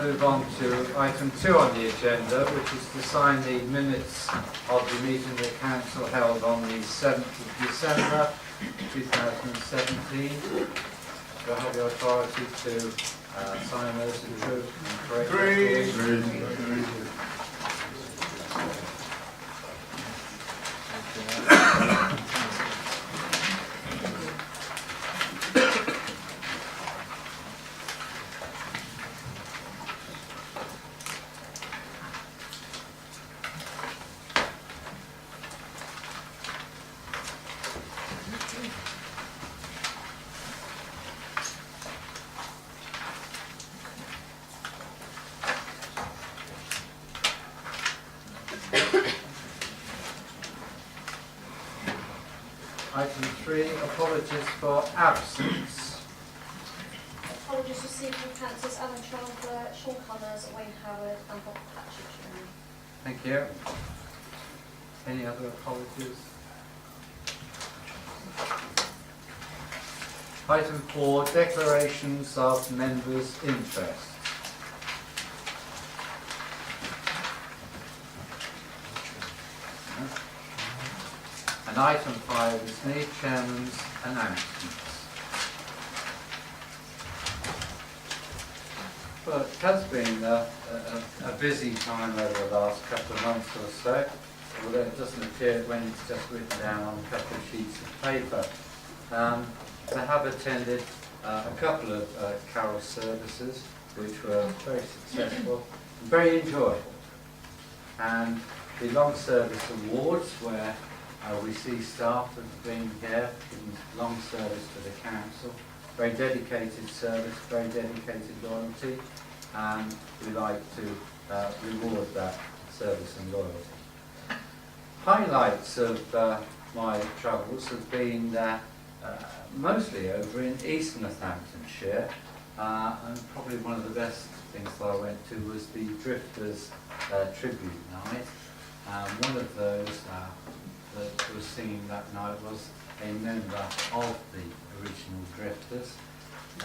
move on to item 2 on the agenda, which is to sign the minutes of the meeting the Council held on the 7th of December 2017. Do I have the authority to sign those in truth and correct? Item 3, apologies for absence. Apologies received from Councillors Alan Chandler, Sean Connors, Wayne Howard and Bob Patrick. Thank you. Any other apologies? Item 4, declarations of members' interest. And item 5 is me, Chairman's announcements. Well, it has been a busy time over the last couple of months or so, although it doesn't appear when it's just written down on a couple of sheets of paper. I have attended a couple of carol services, which were very successful and very enjoyable. And the long service awards, where we see staff that have been here, given long service to the council, very dedicated service, very dedicated loyalty, and we like to reward that service and loyalty. Highlights of my travels have been mostly over in East Northamptonshire, and probably one of the best things that I went to was the Drifters Tribute Night. One of those that was singing that night was a member of the original Drifters,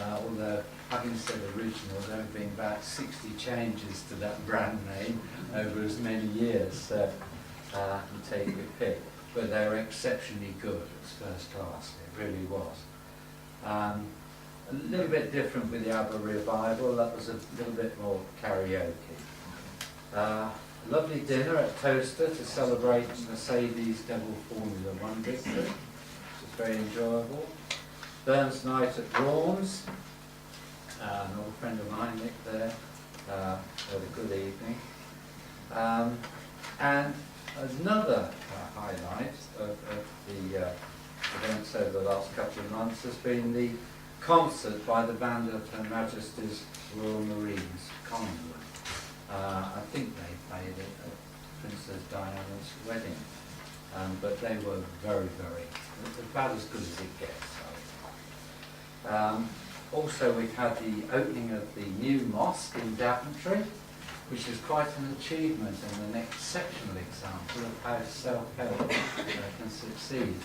although having said original, there have been about 60 changes to that brand name over as many years, so you take your pick. But they were exceptionally good. It was first class, it really was. A little bit different with the ABBA revival, that was a little bit more karaoke. Lovely dinner at Toaster to celebrate Mercedes Double Formula 1 victory, which was very enjoyable. Burns night at Rawn's, an old friend of mine, Nick, there, had a good evening. And another highlight of the events over the last couple of months has been the concert by the band of Her Majesty's Royal Marines, Collingwood. I think they played it at Princess Diana's wedding, but they were very, about as good as it gets. Also, we've had the opening of the new mosque in Daventry, which is quite an achievement and an exceptional example of how self-help can succeed.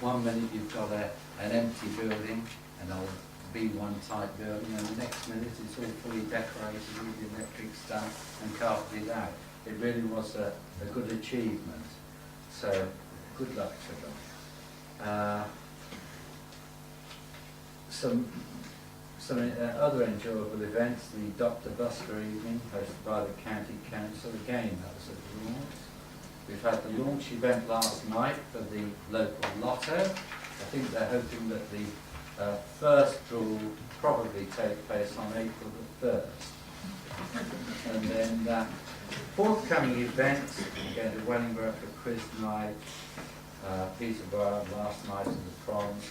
One minute you've got an empty building, an old B1 type building, and the next minute it's all fully decorated with the electric stuff and carpeted out. It really was a good achievement, so good luck to them. Some other enjoyable events, the Dr. Busker evening hosted by the County Council, again that was at the launch. We've had the launch event last night for the local lotto. I think they're hoping that the first draw will probably take place on April the 1st. And then forthcoming events, again the Wellingborough for Quiz Night, Peterborough last night in the Proms,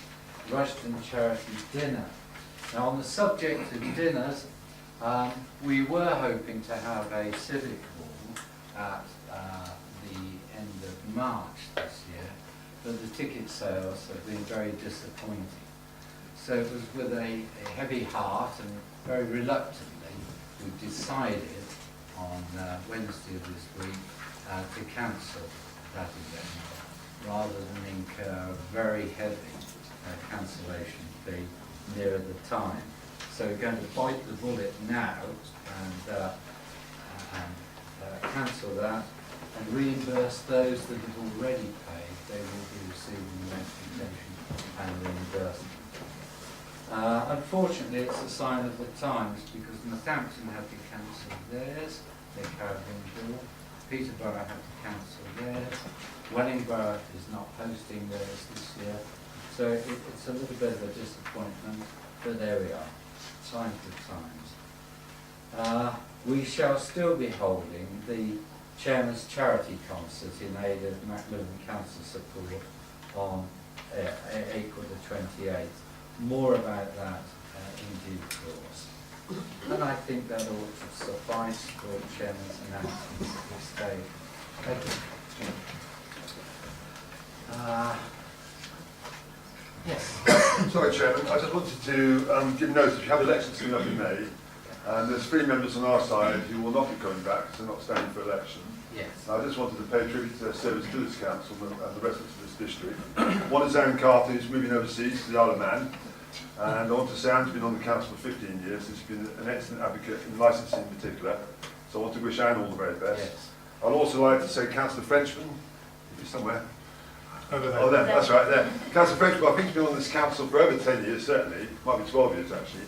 Rushton Charity Dinner. Now on the subject of dinners, we were hoping to have a civic hall at the end of March this year, but the ticket sales have been very disappointing. So it was with a heavy heart and very reluctantly we decided on Wednesday of this week to cancel that event rather than incur a very heavy cancellation fee nearer the time. So we're going to bite the bullet now and cancel that and reimburse those that have already paid. They will be receiving the notification and reimbursement. Unfortunately, it's a sign of the times because Northampton had to cancel theirs, their caravan bill. Peterborough had to cancel theirs. Wellingborough is not hosting theirs this year. So it's a little bit of a disappointment, but there we are. Signs of times. We shall still be holding the Chairman's Charity Concert in aid of Macmillan Council support on April the 28th. More about that in due course. And I think that ought to suffice for Chairman's announcements at this stage. Thank you. Yes. Sorry, Chairman. I just wanted to give notice. We have elections coming up in May, and there's 3 members on our side who will not be coming back because they're not standing for election. Yes. I just wanted to pay tribute to their service to this council and the residents of this district. One is Aaron Carter, who's moving overseas to the Isle of Man. And I want to say Aaron's been on the council for 15 years. He's been an excellent advocate in licensing in particular. So I want to wish Aaron all the very best. Yes. I'd also like to say Councillor Frenchman, he's somewhere. Over there. Oh, there, that's right, there. Councillor Frenchman, I think he's been on this council for over 10 years, certainly. Might be 12 years, actually.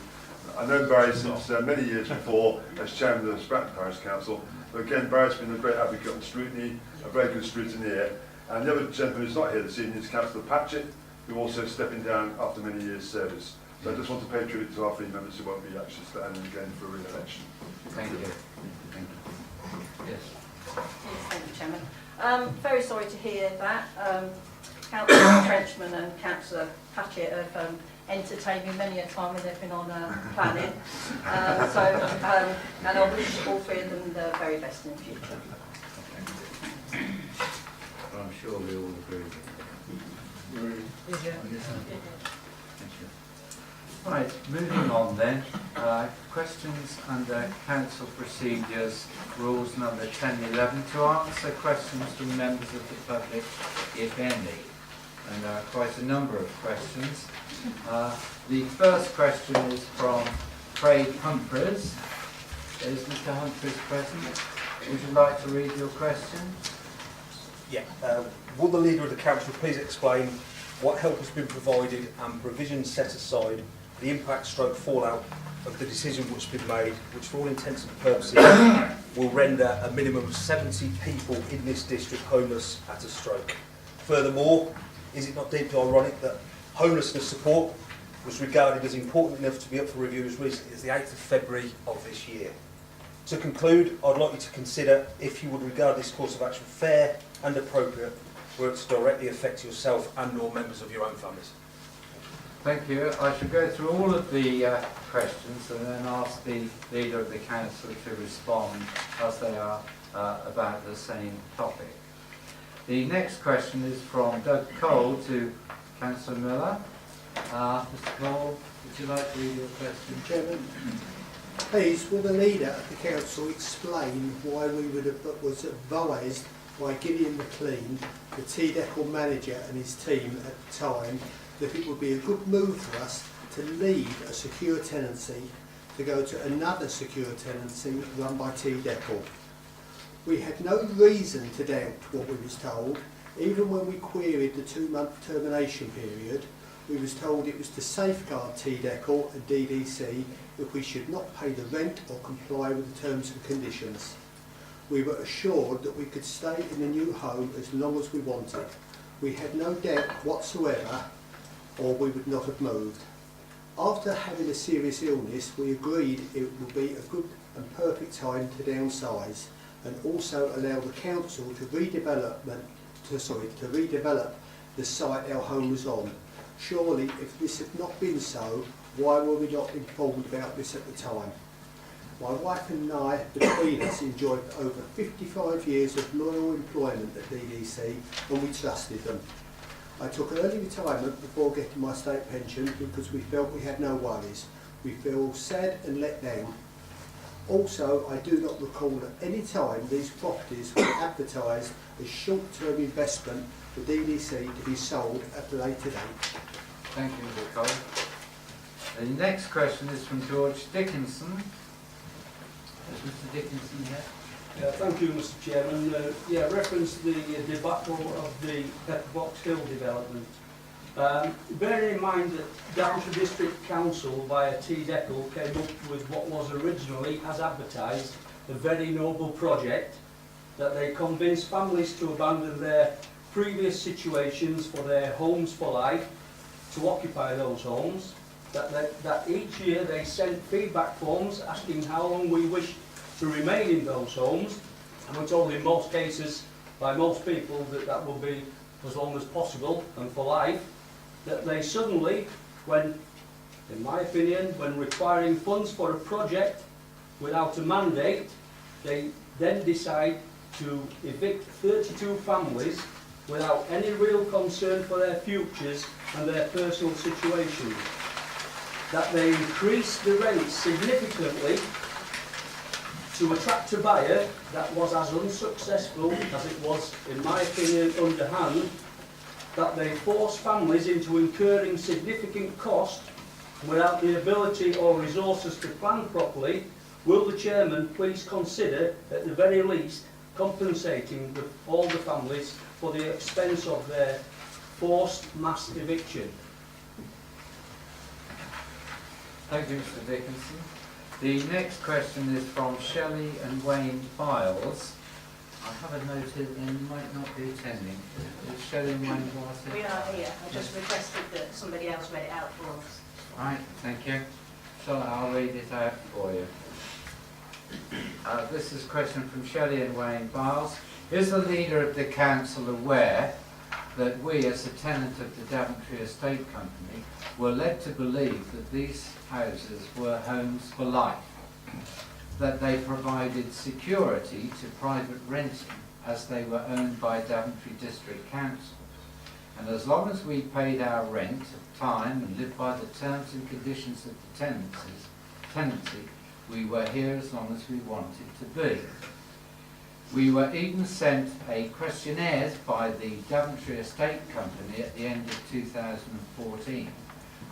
I know Barry since many years before as chairman of the Stratton Parish Council. But again, Barry's been a great advocate on scrutiny, a very good scrutineer. And the other gentleman who's not here this evening is Councillor Patchett, who also stepping down after many years' service. So I just want to pay tribute to our 3 members who won't be actually standing again for re-election. Thank you. Thank you. Yes. Yes, thank you, Chairman. Very sorry to hear that. Councillor Frenchman and Councillor Patchett have entertained me many a time when they've been on planning. And I wish all 3 of them the very best in the future. Well, I'm sure we all agree with that. Thank you. Right, moving on then. Questions under Council Procedures, Rules number 10 and 11, to answer questions from members of the public, if any. And there are quite a number of questions. The first question is from Craig Humphreys. Is Mr. Humphreys present? Would you like to read your question? Yeah. Will the leader of the council please explain what help has been provided and provisions set aside for the impact stroke fallout of the decision which has been made, which for all intents and purposes will render a minimum of 70 people in this district homeless at a stroke? Furthermore, is it not deeply ironic that homelessness support was regarded as important enough to be up for review as recently as the 8th of February of this year? To conclude, I'd like you to consider if you would regard this course of action fair and appropriate were it to directly affect yourself and or members of your own families. Thank you. I shall go through all of the questions and then ask the Leader of the Council to respond as they are about the same topic. The next question is from Doug Cole to Councillor Miller. Mr Cole, would you like to read your question? Chairman, please, will the Leader of the Council explain why we was advised by Gideon McLean, the TDECL manager and his team at the time, that it would be a good move for us to leave a secure tenancy to go to another secure tenancy run by TDECL. We had no reason to doubt what we was told. Even when we queried the 2-month termination period, we was told it was to safeguard TDECL and DDC if we should not pay the rent or comply with the terms and conditions. We were assured that we could stay in the new home as long as we wanted. We had no doubt whatsoever, or we would not have moved. After having a serious illness, we agreed it would be a good and perfect time to downsize and also allow the council to redevelop the site our home was on. Surely, if this had not been so, why were we not informed about this at the time? My wife and I, between us, enjoyed over 55 years of loyal employment at DDC and we trusted them. I took early retirement before getting my state pension because we felt we had no worries. We feel sad and let down. Also, I do not recall at any time these properties were advertised as short-term investment for DDC to be sold at a later date. Thank you, Mr Cole. The next question is from George Dickinson. Is Mr. Dickinson here? Yeah, thank you, Mr. Chairman. Reference the debacle of the Pepperbox Hill development. Bearing in mind that Daventry District Council via TDECL came up with what was originally, as advertised, a very noble project, that they convinced families to abandon their previous situations for their homes for life, to occupy those homes, that each year they sent feedback forms asking how long we wished to remain in those homes, and we're told in most cases by most people that that will be as long as possible and for life, that they suddenly, when, in my opinion, when requiring funds for a project without a mandate, they then decide to evict 32 families without any real concern for their futures and their personal situations. That they increase the rents significantly to attract a buyer that was as unsuccessful as it was, in my opinion, underhand, that they force families into incurring significant cost without the ability or resources to plan properly. Will the Chairman please consider, at the very least, compensating all the families for the expense of their forced mass eviction? Thank you, Mr. Dickinson. The next question is from Shelley and Wayne Biles. I have a note here that they might not be attending. Is Shelley and Wayne Biles here? We are here. I just requested that somebody else read it out for us. Right, thank you. So I'll read it out for you. This is a question from Shelley and Wayne Biles. Is the leader of the council aware that we, as a tenant of the Daventry Estate Company, were led to believe that these houses were homes for life, that they provided security to private renting as they were owned by Daventry District Council, and as long as we paid our rent at time and lived by the terms and conditions of the tenancy, we were here as long as we wanted to be. We were even sent a questionnaire by the Daventry Estate Company at the end of 2014,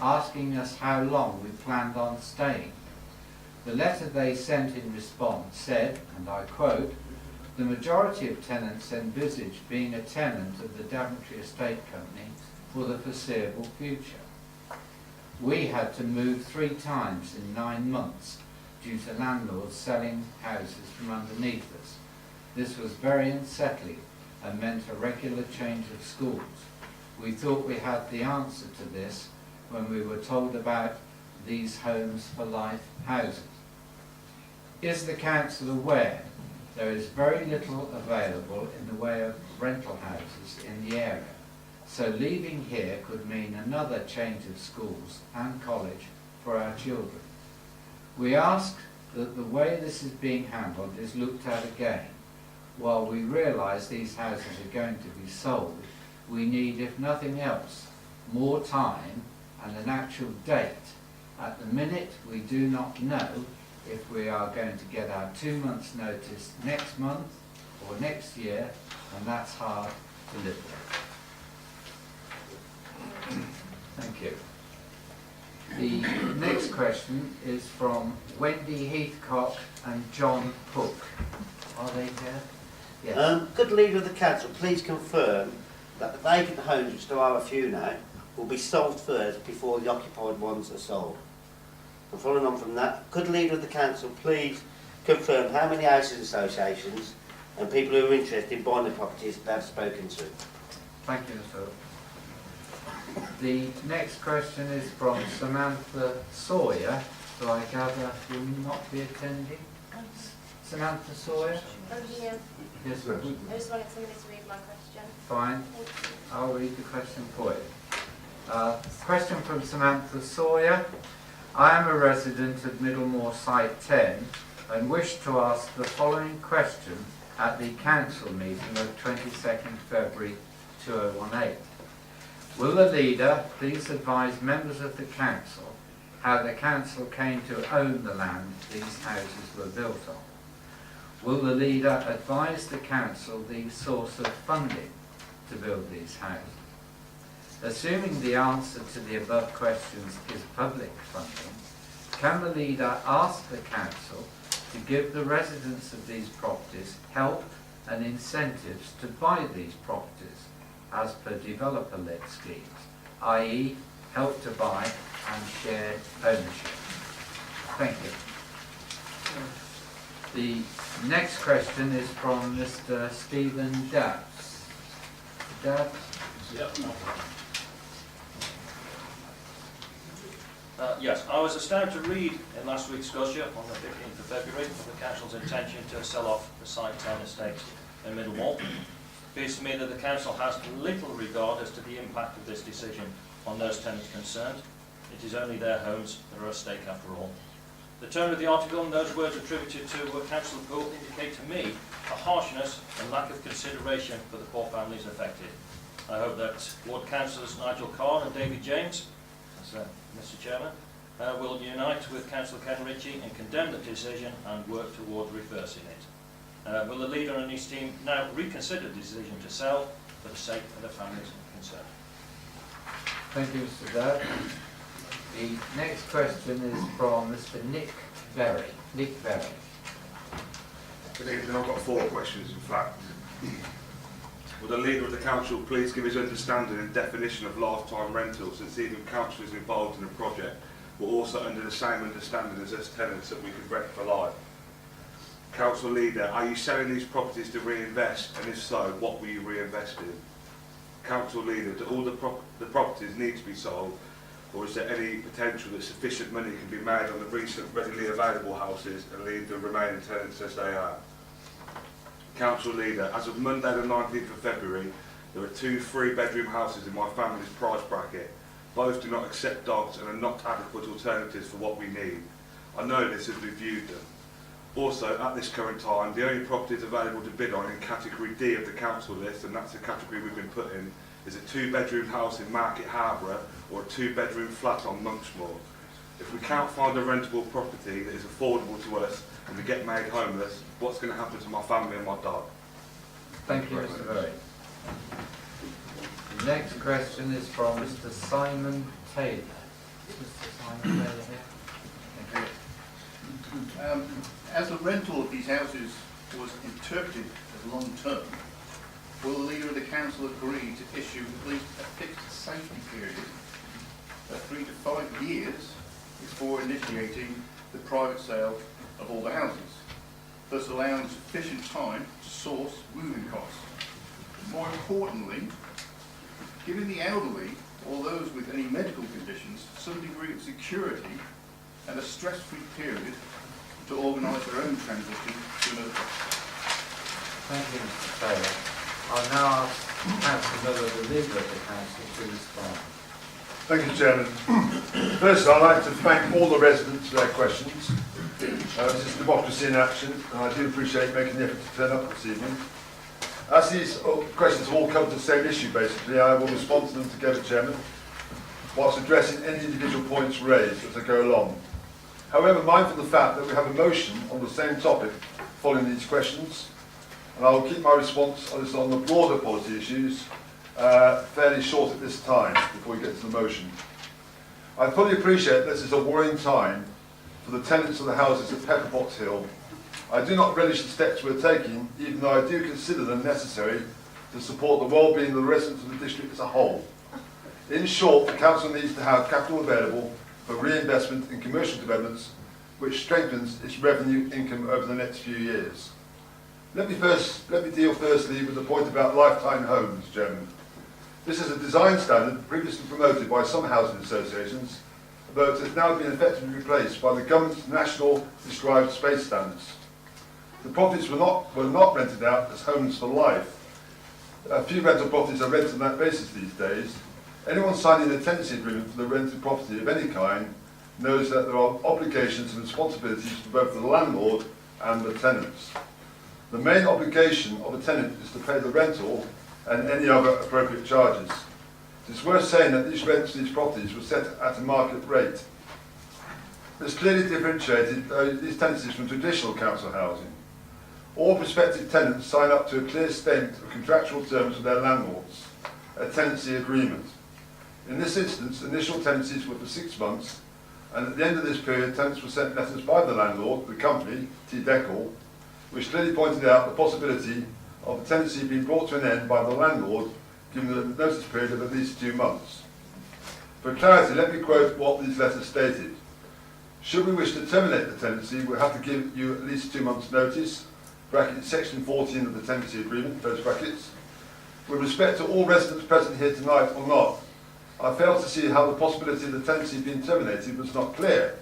asking us how long we planned on staying. The letter they sent in response said, and I quote, "The majority of tenants envisage being a tenant of the Daventry Estate Company for the foreseeable future. We had to move 3 times in 9 months due to landlords selling houses from underneath us. This was very unsettling and meant a regular change of schools. We thought we had the answer to this when we were told about these homes for life houses. Is the council aware there is very little available in the way of rental houses in the area, so leaving here could mean another change of schools and college for our children? We ask that the way this is being handled is looked at again. While we realise these houses are going to be sold, we need, if nothing else, more time and an actual date. At the minute, we do not know if we are going to get our 2 months' notice next month or next year, and that's hard to live with." Thank you. The next question is from Wendy Heathcock and John Hook. Are they here? Yes. Could the leader of the council please confirm that the vacant homes, which there are a few now, will be sold first before the occupied ones are sold? And following on from that, could the leader of the council please confirm how many housing associations and people who are interested in buying the properties they have spoken to? Thank you, sir. The next question is from Samantha Sawyer, who I gather will not be attending. Samantha Sawyer? Oh, yeah. Yes, sir. I just wanted somebody to read my question. Fine. I'll read the question for you. Question from Samantha Sawyer. I am a resident of Middlemore Site 10 and wish to ask the following question at the council meeting of 22nd February 2018. Will the leader please advise members of the council how the council came to own the land these houses were built on? Will the leader advise the council the source of funding to build these houses? Assuming the answer to the above questions is public funding, can the leader ask the council to give the residents of these properties help and incentives to buy these properties as per developer-led schemes, i.e. help to buy and shared ownership? Thank you. The next question is from Mr. Stephen Dabbs. Dabbs? Yep. Yes, I was astounded to read in last week's discussion on the 15th of February of the Council's intention to sell off the Site 10 estate in Middlewall. It appears to me that the Council has little regard as to the impact of this decision on those tenants concerned. It is only their homes that are at stake after all. The tone of the article and those words attributed to Councillor Poole indicate to me a harshness and lack of consideration for the poor families affected. I hope that Ward Councillors Nigel Carr and David James, Mr. Chairman, will unite with Councillor Ken Ritchie and condemn the decision and work towards reversing it. Will the leader and his team now reconsider the decision to sell for the sake of the families concerned? Thank you, Mr. Dabb. The next question is from Mr. Nick Berry. Nick Berry. Good evening. I've got 4 questions, in fact. Would the leader of the council please give his understanding and definition of lifetime rental, since even councillors involved in the project were also under the same understanding as us tenants that we could rent for life? Council leader, are you selling these properties to reinvest, and if so, what will you reinvest in? Council leader, do all the properties need to be sold, or is there any potential that sufficient money can be made on the recent readily available houses and leave the remaining tenants as they are? Council leader, as of Monday the 19th of February, there are 2 3-bedroom houses in my family's price bracket. Both do not accept dogs and are not adequate alternatives for what we need. I know this as we've viewed them. Also, at this current time, the only properties available to bid on in category D of the council list, and that's the category we've been put in, is a 2-bedroom house in Market Harborough or a 2-bedroom flat on Monksmoor. If we can't find a rentable property that is affordable to us and we get made homeless, what's going to happen to my family and my dog? Thank you, Mr. Berry. The next question is from Mr. Simon Taylor. Mr. Simon Taylor here. Thank you. As the rental of these houses was interpreted as long-term, will the leader of the council agree to issue at least a fixed safety period of 3 to 5 years before initiating the private sale of all the houses, thus allowing sufficient time to source moving costs? More importantly, giving the elderly or those with any medical conditions some degree of security and a stress-free period to organise their own transition to another property. Thank you, Mr. Taylor. I'll now ask Councillor Miller, the leader of the council, to respond. Thank you, Chairman. First, I'd like to thank all the residents for their questions. This is democracy in action, and I do appreciate making the effort to turn up this evening. As these questions all come to the same issue, basically, I will respond to them together, Chairman, whilst addressing any individual points raised as I go along. However, mindful of the fact that we have a motion on the same topic following these questions, and I will keep my response on the broader policy issues fairly short at this time before we get to the motion. I fully appreciate this is a worrying time for the tenants of the houses at Pepperbox Hill. I do not relish the steps we're taking, even though I do consider them necessary to support the well-being of the residents of the district as a whole. In short, the council needs to have capital available for reinvestment in commercial developments, which strengthens its revenue income over the next few years. Let me deal firstly with the point about lifetime homes, Chairman. This is a design standard previously promoted by some housing associations, though it has now been effectively replaced by the government's national described space standards. The properties were not rented out as homes for life. A few rental properties are rented on that basis these days. Anyone signing a tenancy agreement for the rented property of any kind knows that there are obligations and responsibilities for both the landlord and the tenants. The main obligation of a tenant is to pay the rental and any other appropriate charges. It is worth saying that these rents for these properties were set at a market rate. This clearly differentiated these tenancies from traditional council housing. All prospective tenants sign up to a clear statement of contractual terms with their landlords, a tenancy agreement. In this instance, initial tenancies were for 6 months, and at the end of this period, tenants were sent letters by the landlord, the company, T-Deckel, which clearly pointed out the possibility of the tenancy being brought to an end by the landlord, given the notice period of at least 2 months. For clarity, let me quote what these letters stated. Should we wish to terminate the tenancy, we'll have to give you at least 2 months' notice, bracket section 14 of the tenancy agreement, close brackets. With respect to all residents present here tonight or not, I fail to see how the possibility of the tenancy being terminated was not clear.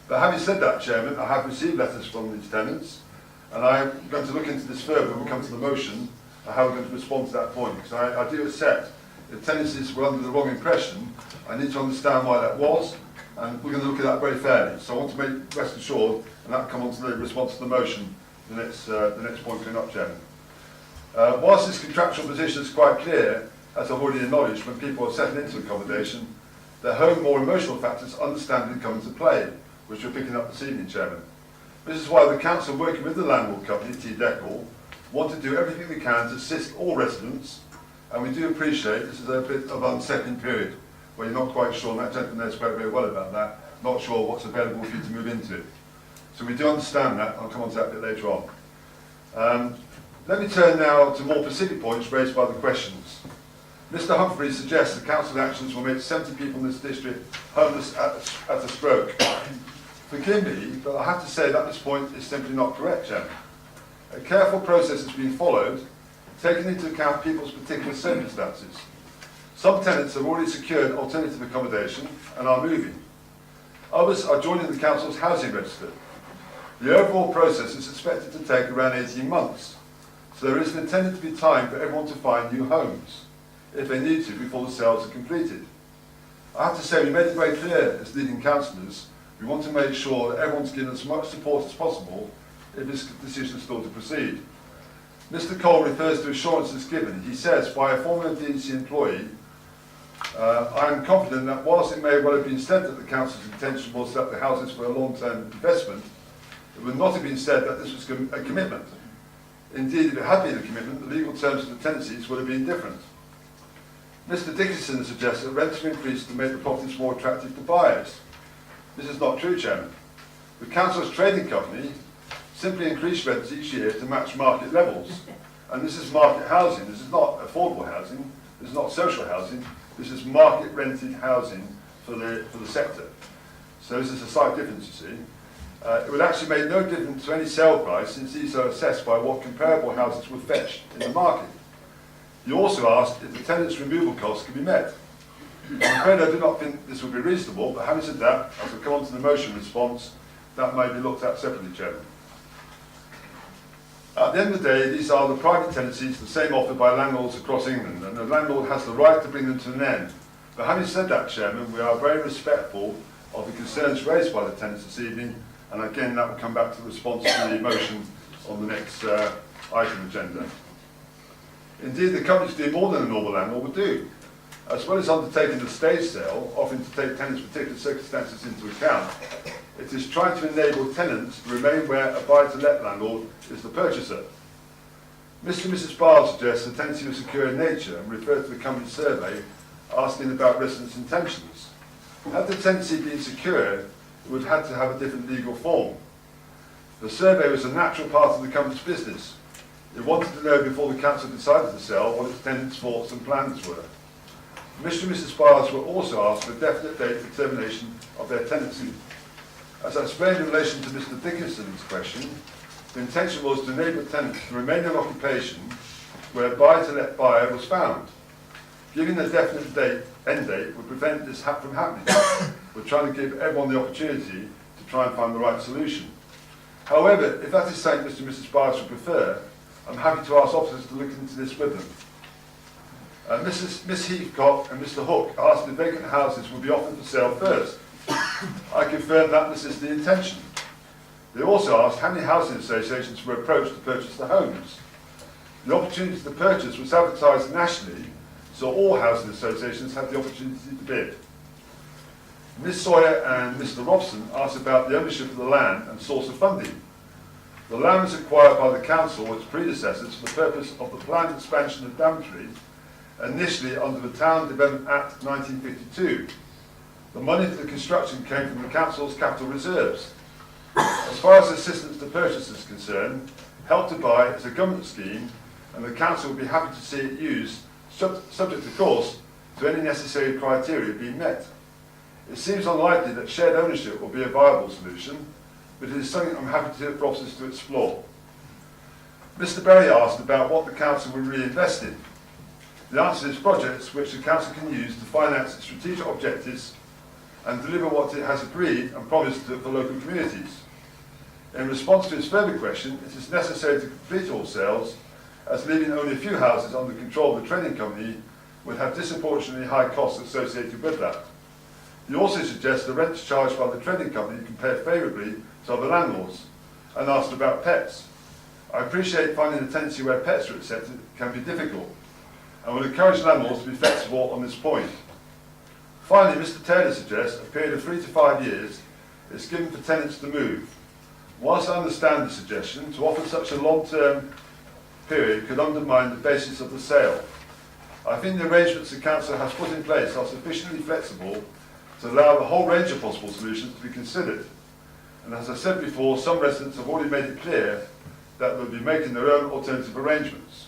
But having said that, Chairman, I have received letters from these tenants, and I'm going to look into this further when we come to the motion, and how we're going to respond to that point. Because I do accept if tenancies were under the wrong impression, I need to understand why that was, and we're going to look at that very fairly. So I want to make rest assured, and that will come on to the response to the motion, the next point coming up, Chairman. Whilst this contractual position is quite clear, as I've already acknowledged, when people are settling into accommodation, their home or emotional factors understandably come into play, which we're picking up this evening, Chairman. This is why the Council, working with the landlord company, T-Deckel, want to do everything we can to assist all residents, and we do appreciate this is a bit of an unsettling period, where you're not quite sure, and that gentleman there spoke very well about that, not sure what's available for you to move into. So we do understand that, I'll come on to that a bit later on. Let me turn now to more specific points raised by the questions. Mr Humphreys suggests the council actions will make 70 people in this district homeless at a stroke. Forgive me, but I have to say that this point is simply not correct, Chairman. A careful process has been followed, taking into account people's particular circumstances. Some tenants have already secured alternative accommodation and are moving. Others are joining the council's housing register. The overall process is expected to take around 18 months, so there is intended to be time for everyone to find new homes, if they need to, before the sales are completed. I have to say, we made it very clear as leading councillors, we want to make sure that everyone's given as much support as possible if this decision is still to proceed. Mr Cole refers to assurances given. He says, by a former DDC employee, I am confident that whilst it may well have been said that the council's intention was that the houses were a long-term investment, it would not have been said that this was a commitment. Indeed, if it had been a commitment, the legal terms of the tenancies would have been different. Mr Dickinson suggests that rents were increased to make the properties more attractive to buyers. This is not true, Chairman. The council's trading company simply increased rents each year to match market levels. And this is market housing. This is not affordable housing. This is not social housing. This is market rented housing for the sector. So this is a slight difference, you see. It would actually make no difference to any sale price, since these are assessed by what comparable houses would fetch in the market. You also asked if the tenants' removal costs could be met. I'm afraid I do not think this would be reasonable, but having said that, as I come on to the motion response, that may be looked at separately, Chairman. At the end of the day, these are the private tenancies, the same offered by landlords across England, and the landlord has the right to bring them to an end. But having said that, Chairman, we are very respectful of the concerns raised by the tenants this evening, and again, that will come back to the response to the motion on the next item agenda. Indeed, the companies do more than a normal landlord would do. As well as undertaking the stage sale, offering to take tenants' particular circumstances into account, it is trying to enable tenants to remain where a buy-to-let landlord is the purchaser. Mr and Mrs Barr suggests the tenancy was secure in nature and referred to the company's survey asking about residents' intentions. Had the tenancy been secure, it would have had to have a different legal form. The survey was a natural part of the company's business. It wanted to know before the council decided to sell what its tenants' thoughts and plans were. Mr and Mrs Barrs were also asked for a definite date for termination of their tenancy. As I explained in relation to Mr Dickinson's question, the intention was to enable tenants to remain in occupation where a buy-to-let buyer was found. Giving a definite end date would prevent this from happening. We're trying to give everyone the opportunity to try and find the right solution. However, if that is something Mr and Mrs Barrs would prefer, I'm happy to ask officers to look into this with them. Miss Heathcock and Mr Hook asked if vacant houses would be offered for sale first. I confirm that this is the intention. They also asked how many housing associations were approached to purchase the homes. The opportunity to purchase was advertised nationally, so all housing associations had the opportunity to bid. Ms Sawyer and Mr Robson asked about the ownership of the land and source of funding. The land was acquired by the council or its predecessors for the purpose of the planned expansion of Daventry initially under the Town Development Act 1952. The money for the construction came from the Council's capital reserves. As far as assistance to purchase is concerned, Help to Buy is a government scheme and the Council will be happy to see it used, subject of course to any necessary criteria being met. It seems unlikely that shared ownership will be a viable solution, but it is something I'm happy for officers to explore. Mr Berry asked about what the Council will reinvest in. The answer is projects which the Council can use to finance its strategic objectives and deliver what it has agreed and promised to the local communities. In response to his further question, it is necessary to complete all sales, as leaving only a few houses under control of the trading company would have disproportionately high costs associated with that. He also suggests the rents charged by the trading company compare favourably to other landlords, and asked about pets. I appreciate finding a tenancy where pets are accepted can be difficult, and will encourage landlords to be flexible on this point. Finally, Mr Taylor suggests a period of 3 to 5 years is given for tenants to move. Whilst I understand the suggestion, to offer such a long-term period could undermine the basis of the sale. I think the arrangements the Council has put in place are sufficiently flexible to allow the whole range of possible solutions to be considered. And as I said before, some residents have already made it clear that they'll be making their own alternative arrangements.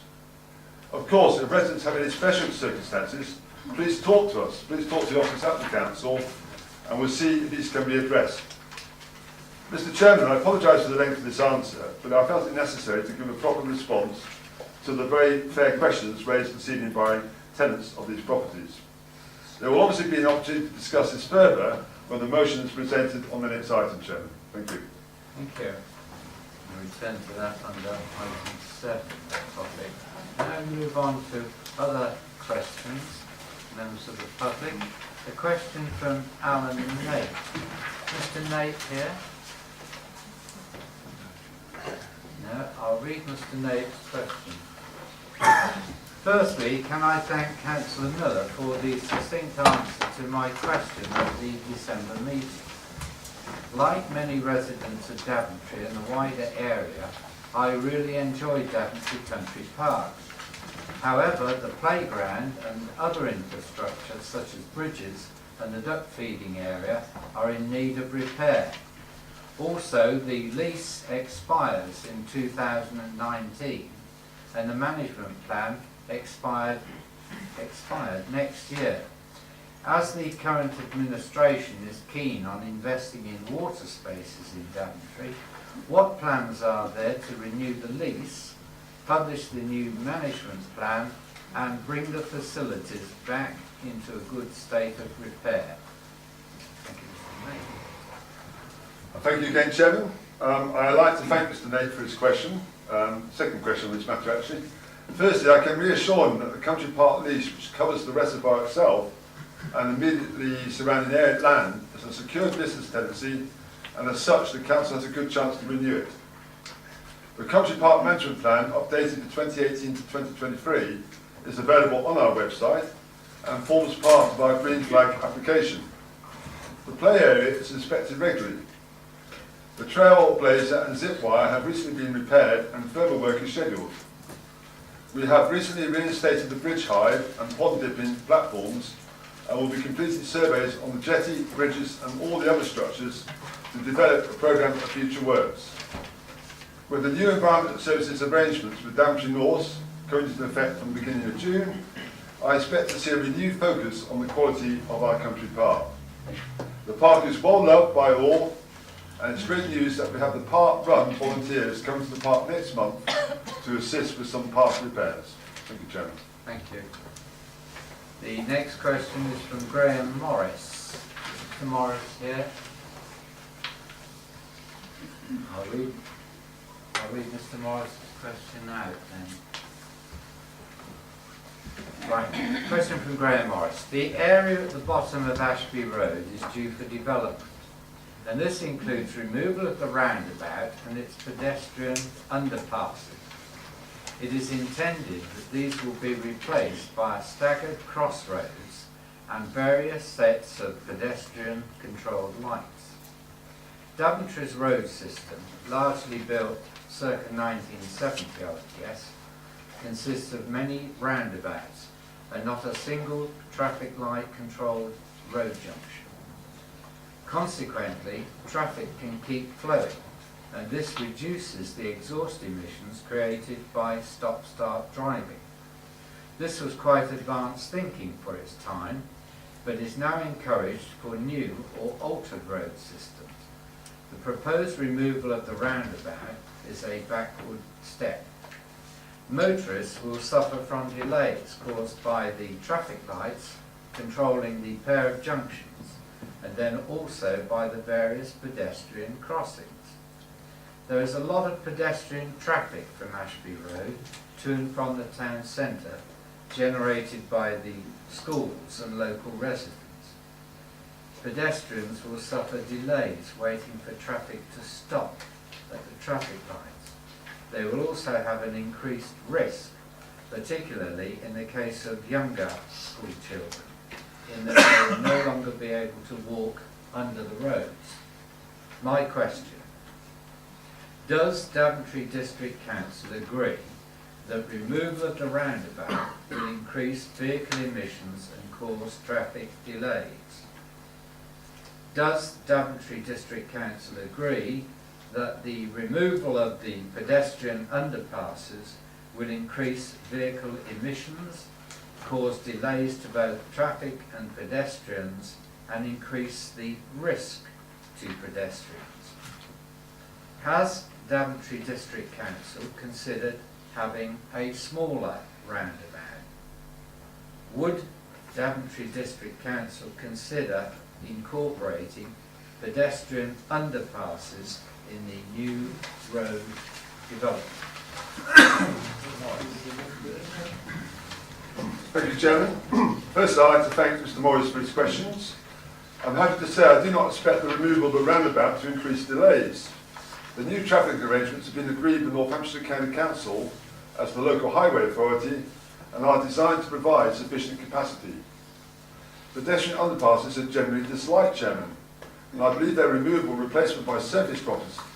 Of course, if residents have any special circumstances, please talk to us. Please talk to the office at the Council, and we'll see if these can be addressed. Mr Chairman, I apologise for the length of this answer, but I felt it necessary to give a proper response to the very fair questions raised this evening by tenants of these properties. There will obviously be an opportunity to discuss this further when the motion is presented on the next item, Chairman. Thank you. Thank you. We'll return to that under item 7 topic. Now move on to other questions, members of the public. A question from Alan Nate. Mr Nate here? No, I'll read Mr Nate's question. Firstly, can I thank Councillor Miller for the succinct answer to my question at the December meeting. Like many residents of Daventry and the wider area, I really enjoyed Daventry Country Park. However, the playground and other infrastructure such as bridges and the duck feeding area are in need of repair. Also, the lease expires in 2019 and the management plan expired next year. As the current administration is keen on investing in water spaces in Daventry, what plans are there to renew the lease, publish the new management plan and bring the facilities back into a good state of repair? Thank you, Mr. Nate. Thank you again, Chairman. I'd like to thank Mr Nate for his question. Second question on this matter, actually. Firstly, I can reassure him that the Country Park lease, which covers the reservoir itself and immediately surrounding land, is a secure business tenancy, and as such, the Council has a good chance to renew it. The Country Park Management Plan, updated for 2018 to 2023, is available on our website and forms part of our Green Flag application. The play area is inspected regularly. The Trailblazer and Zip Wire have recently been repaired and further work is scheduled. We have recently reinstated the bridge hide and pond dipping platforms and will be completing surveys on the jetty, bridges and all the other structures to develop a programme of future works. With the new environmental services arrangements with Daventry North coming into effect from the beginning of June, I expect to see a renewed focus on the quality of our country park. The park is well loved by all, and it's great news that we have the park run volunteers coming to the park next month to assist with some park repairs. Thank you, Chairman. Thank you. The next question is from Graham Morris. Mr Morris here. I'll read Mr Morris's question out then. Right, question from Graham Morris. The area at the bottom of Ashby Road is due for development, and this includes removal of the roundabout and its pedestrian underpasses. It is intended that these will be replaced by a staggered crossroads and various sets of pedestrian controlled lights. Daventry's road system, largely built circa 1970, I would guess, consists of many roundabouts and not a single traffic light controlled road junction. Consequently, traffic can keep flowing, and this reduces the exhaust emissions created by stop-start driving. This was quite advanced thinking for its time, but is now encouraged for new or altered road systems. The proposed removal of the roundabout is a backward step. Motorists will suffer from delays caused by the traffic lights controlling the pair of junctions, and then also by the various pedestrian crossings. There is a lot of pedestrian traffic from Ashby Road to and from the town centre, generated by the schools and local residents. Pedestrians will suffer delays waiting for traffic to stop at the traffic lights. They will also have an increased risk, particularly in the case of younger school children, in that they will no longer be able to walk under the roads. My question: does Daventry District Council agree that removal of the roundabout will increase vehicle emissions and cause traffic delays? Does Daventry District Council agree that the removal of the pedestrian underpasses will increase vehicle emissions, cause delays to both traffic and pedestrians, and increase the risk to pedestrians? Has Daventry District Council considered having a smaller roundabout? Would Daventry District Council consider incorporating pedestrian underpasses in the new road development? Thank you, Chairman. First, I'd like to thank Mr Morris for his questions. I'm happy to say I do not expect the removal of the roundabout to increase delays. The new traffic arrangements have been agreed with Northamptonshire County Council as the local highway authority and are designed to provide sufficient capacity. Pedestrian underpasses are generally disliked, Chairman, and I believe their removal and replacement by surface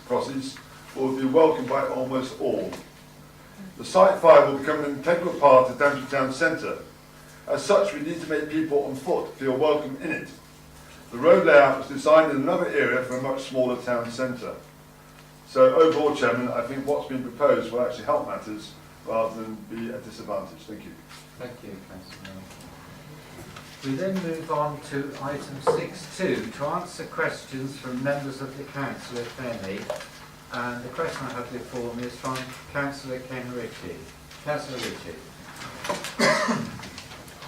crosses will be welcomed by almost all. The Site 5 will become an integral part of Daventry Town Centre. As such, we need to make people on foot feel welcome in it. The road layout was designed in another area for a much smaller town centre. So overall, Chairman, I think what's been proposed will actually help matters rather than be a disadvantage. Thank you. Thank you, Councillor Mills. We then move on to item 6.2 to answer questions from members of the council, if any. And the question I have before me is from Councillor Ken Ritchie. Councillor Ritchie.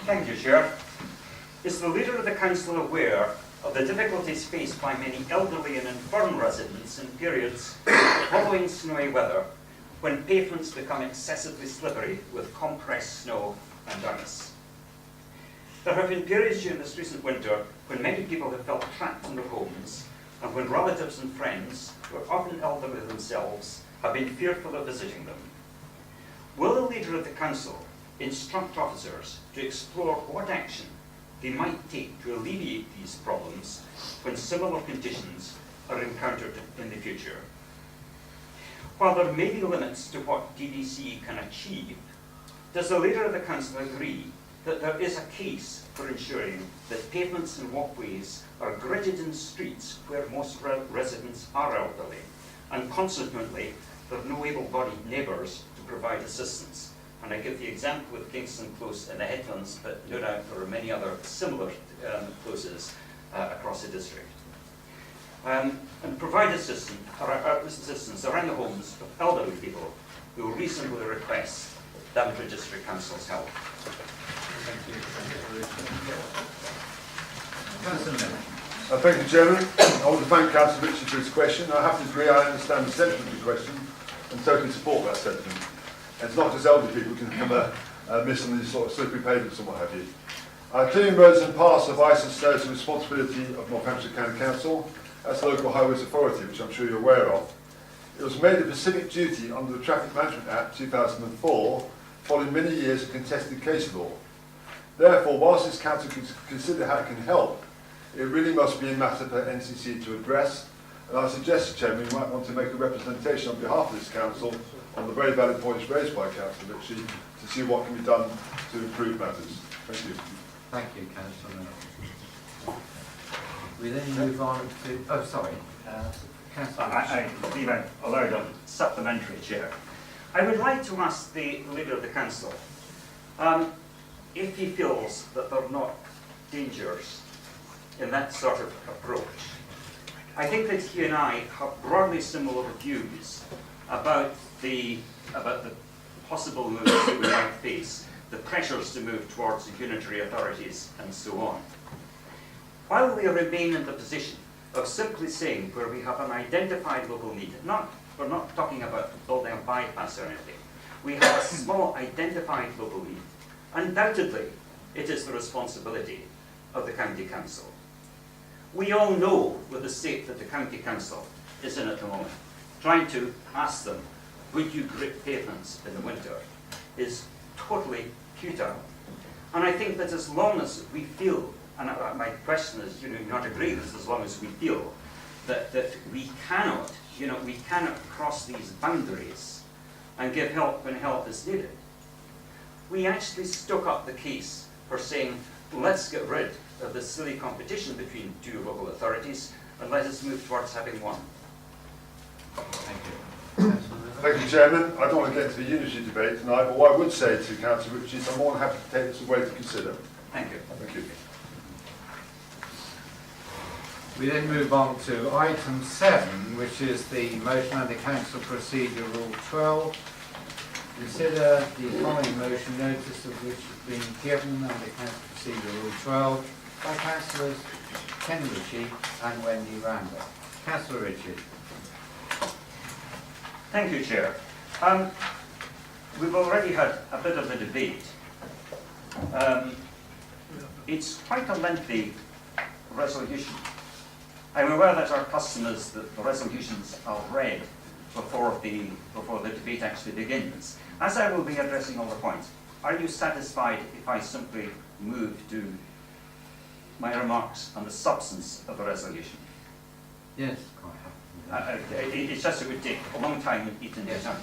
Thank you, Chair. Is the Leader of the Council aware of the difficulties faced by many elderly and infirm residents in periods following snowy weather when pavements become excessively slippery with compressed snow and ice? There have been periods during this recent winter when many people have felt trapped in their homes, and when relatives and friends, who are often elderly themselves, have been fearful of visiting them. Will the Leader of the Council instruct officers to explore what action they might take to alleviate these problems when similar conditions are encountered in the future? While there may be limits to what DDC can achieve, does the Leader of the Council agree that there is a case for ensuring that pavements and walkways are gridded in streets where most residents are elderly, and consequently there are no able-bodied neighbours to provide assistance? And I give the example of Kingston Close in the Headlands, but no doubt there are many other similar closes across the district. And provide assistance around the homes of elderly people who reasonably request Daventry District Council's help. Thank you. Councillor Mills. Thank you, Chairman. I want to thank Councillor Ritchie for his question. I have to agree, I understand the sentiment of the question and totally support that sentiment. It's not just elderly people who can come miss on these sort of slippery pavements and what have you. Clearing roads and paths of ice and snow is the responsibility of Northamptonshire County Council as the local highways authority, which I'm sure you're aware of. It was made a specific duty under the Traffic Management Act 2004, following many years of contested case law. Therefore, whilst this council can consider how it can help, it really must be a matter for NCC to address. And I suggest, Chairman, we might want to make a representation on behalf of this council on the very valid points raised by Councillor Ritchie to see what can be done to improve matters. Thank you. Thank you, Councillor Mills. We then move on to, oh, sorry, Councillor Richard. Leave out allowed a supplementary, Chair. I would like to ask the Leader of the Council if he feels that there are not dangers in that sort of approach. I think that he and I have broadly similar views about the possible moves that we might face, the pressures to move towards unitary authorities and so on. While we remain in the position of simply saying where we have an identified local need, we're not talking about building a bypass or anything, we have a small identified local need. Undoubtedly, it is the responsibility of the County Council. We all know with the state that the County Council is in at the moment. Trying to ask them, would you grip pavements in the winter, is totally futile. And I think that as long as we feel, and my question is, you not agree with this, as long as we feel that we cannot, we cannot cross these boundaries and give help when help is needed. We actually stuck up the case for saying, let's get rid of the silly competition between two local authorities and let us move towards having one. Thank you. Councillor Mills. Thank you, Chairman. I don't want to get into the unity debate tonight, but what I would say to Councillor Richard is I'm more than happy to take this away to consider. Thank you. Thank you. We then move on to item 7, which is the motion under Council Procedure Rule 12. Consider the following motion, notice of which has been given under Council Procedure Rule 12 by Councillors Ken Ritchie and Wendy Randall. Councillor Ritchie. Thank you, Chair. We've already had a bit of a debate. It's quite a lengthy resolution. I'm aware that our custom is that the resolutions are read before the debate actually begins. As I will be addressing all the points, are you satisfied if I simply move to my remarks on the substance of the resolution? Yes, quite happy. It's just it would take a long time and eat into time.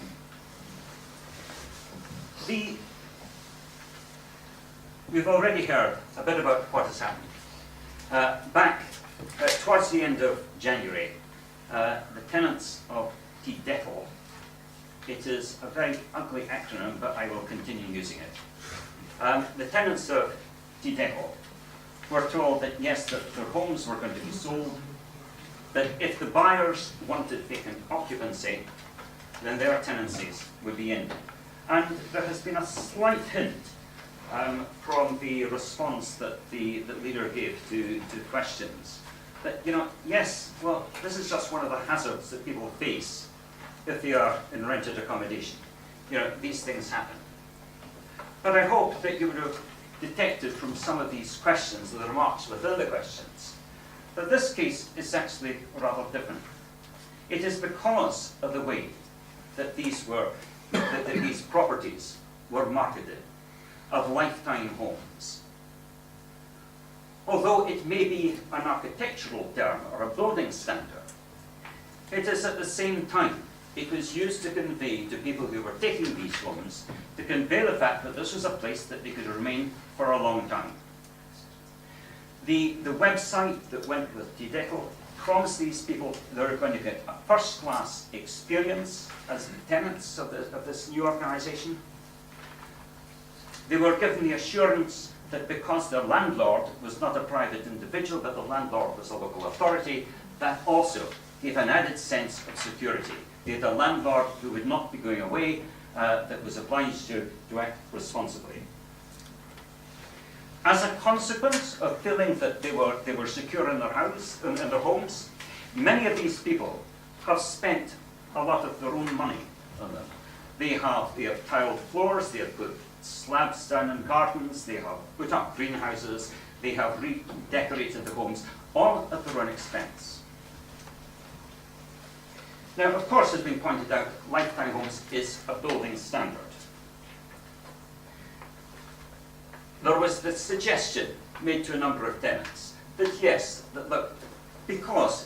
We've already heard a bit about what has happened. Back towards the end of January, the tenants of TDECL, it is a very ugly acronym, but I will continue using it. The tenants of TDECL were told that yes, that their homes were going to be sold, that if the buyers wanted vacant occupancy, then their tenancies would be in. And there has been a slight hint from the response that the leader gave to questions that, yes, well, this is just one of the hazards that people face if they are in rented accommodation. These things happen. But I hope that you would have detected from some of these questions, the remarks within the questions, that this case is actually rather different. It is because of the way that these properties were marketed, of lifetime homes. Although it may be an architectural term or a building standard, it is at the same time, it was used to convey to people who were taking these homes, to convey the fact that this was a place that they could remain for a long time. The website that went with TDECL promised these people they were going to get a first-class experience as tenants of this new organisation. They were given the assurance that because their landlord was not a private individual, but the landlord was a local authority, that also gave an added sense of security. They had a landlord who would not be going away, that was obliged to act responsibly. As a consequence of feeling that they were secure in their house, in their homes, many of these people have spent a lot of their own money on them. They have tiled floors, they have put slabs down in gardens, they have put up greenhouses, they have redecorated the homes, all at their own expense. Now, of course, as has been pointed out, lifetime homes is a building standard. There was the suggestion made to a number of tenants that yes, that look, because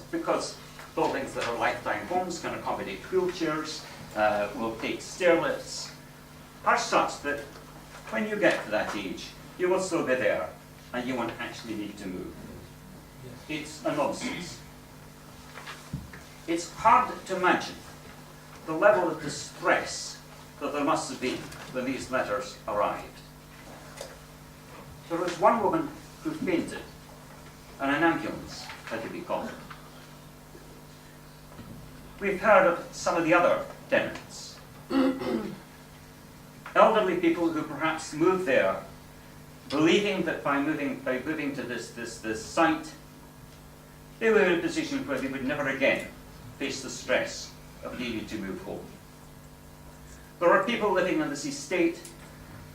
buildings that are lifetime homes can accommodate wheelchairs, will take stair lifts, are such that when you get to that age, you will still be there, and you won't actually need to move. It's a nonsense. It's hard to imagine the level of distress that there must have been when these letters arrived. There was one woman who fainted, and an ambulance had to be called. We've heard of some of the other tenants. Elderly people who perhaps moved there, believing that by moving to this site, they were in a position where they would never again face the stress of needing to move home. There are people living on this estate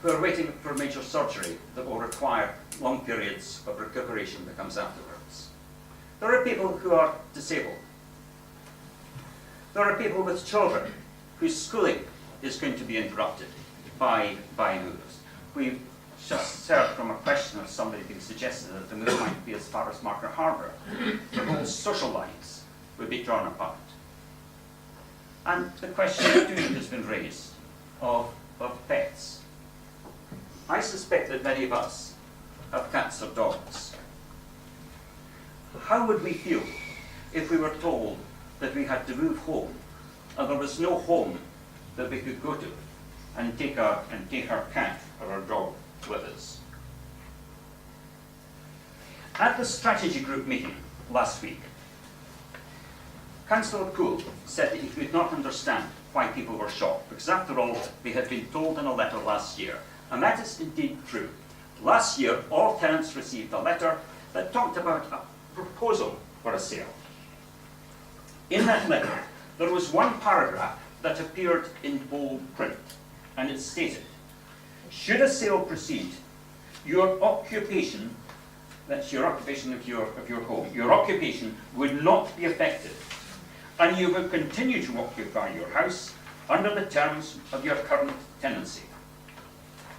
who are waiting for major surgery that will require long periods of recuperation that comes afterwards. There are people who are disabled. There are people with children whose schooling is going to be interrupted by moves. We've just heard from a question of somebody being suggested that the move might be as far as Market Harbour. The whole social lives would be drawn apart. And the question too has been raised of pets. I suspect that many of us have cats or dogs. How would we feel if we were told that we had to move home and there was no home that we could go to and take our cat or our dog with us? At the strategy group meeting last week, Councillor Poole said that he could not understand why people were shocked, because after all, they had been told in a letter last year, and that is indeed true. Last year, all tenants received a letter that talked about a proposal for a sale. In that letter, there was one paragraph that appeared in bold print, and it stated, should a sale proceed, your occupation, that's your occupation of your home, your occupation would not be affected, and you will continue to occupy your house under the terms of your current tenancy.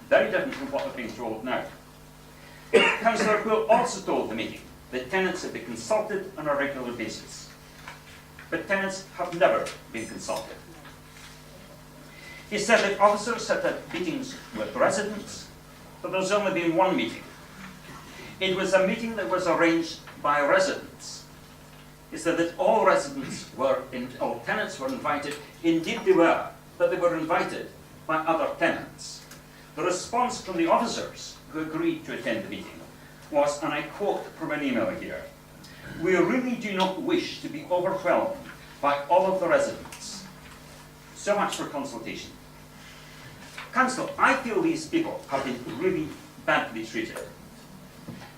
Very different from what we're being told now. Councillor Poole also told the meeting that tenants have been consulted on a regular basis, but tenants have never been consulted. He said that officers had had meetings with residents, but there's only been one meeting. It was a meeting that was arranged by residents. He said that all tenants were invited. Indeed they were, but they were invited by other tenants. The response from the officers who agreed to attend the meeting was, and I quote from an email here, "We really do not wish to be overwhelmed by all of the residents." So much for consultation. Council, I feel these people have been really badly treated.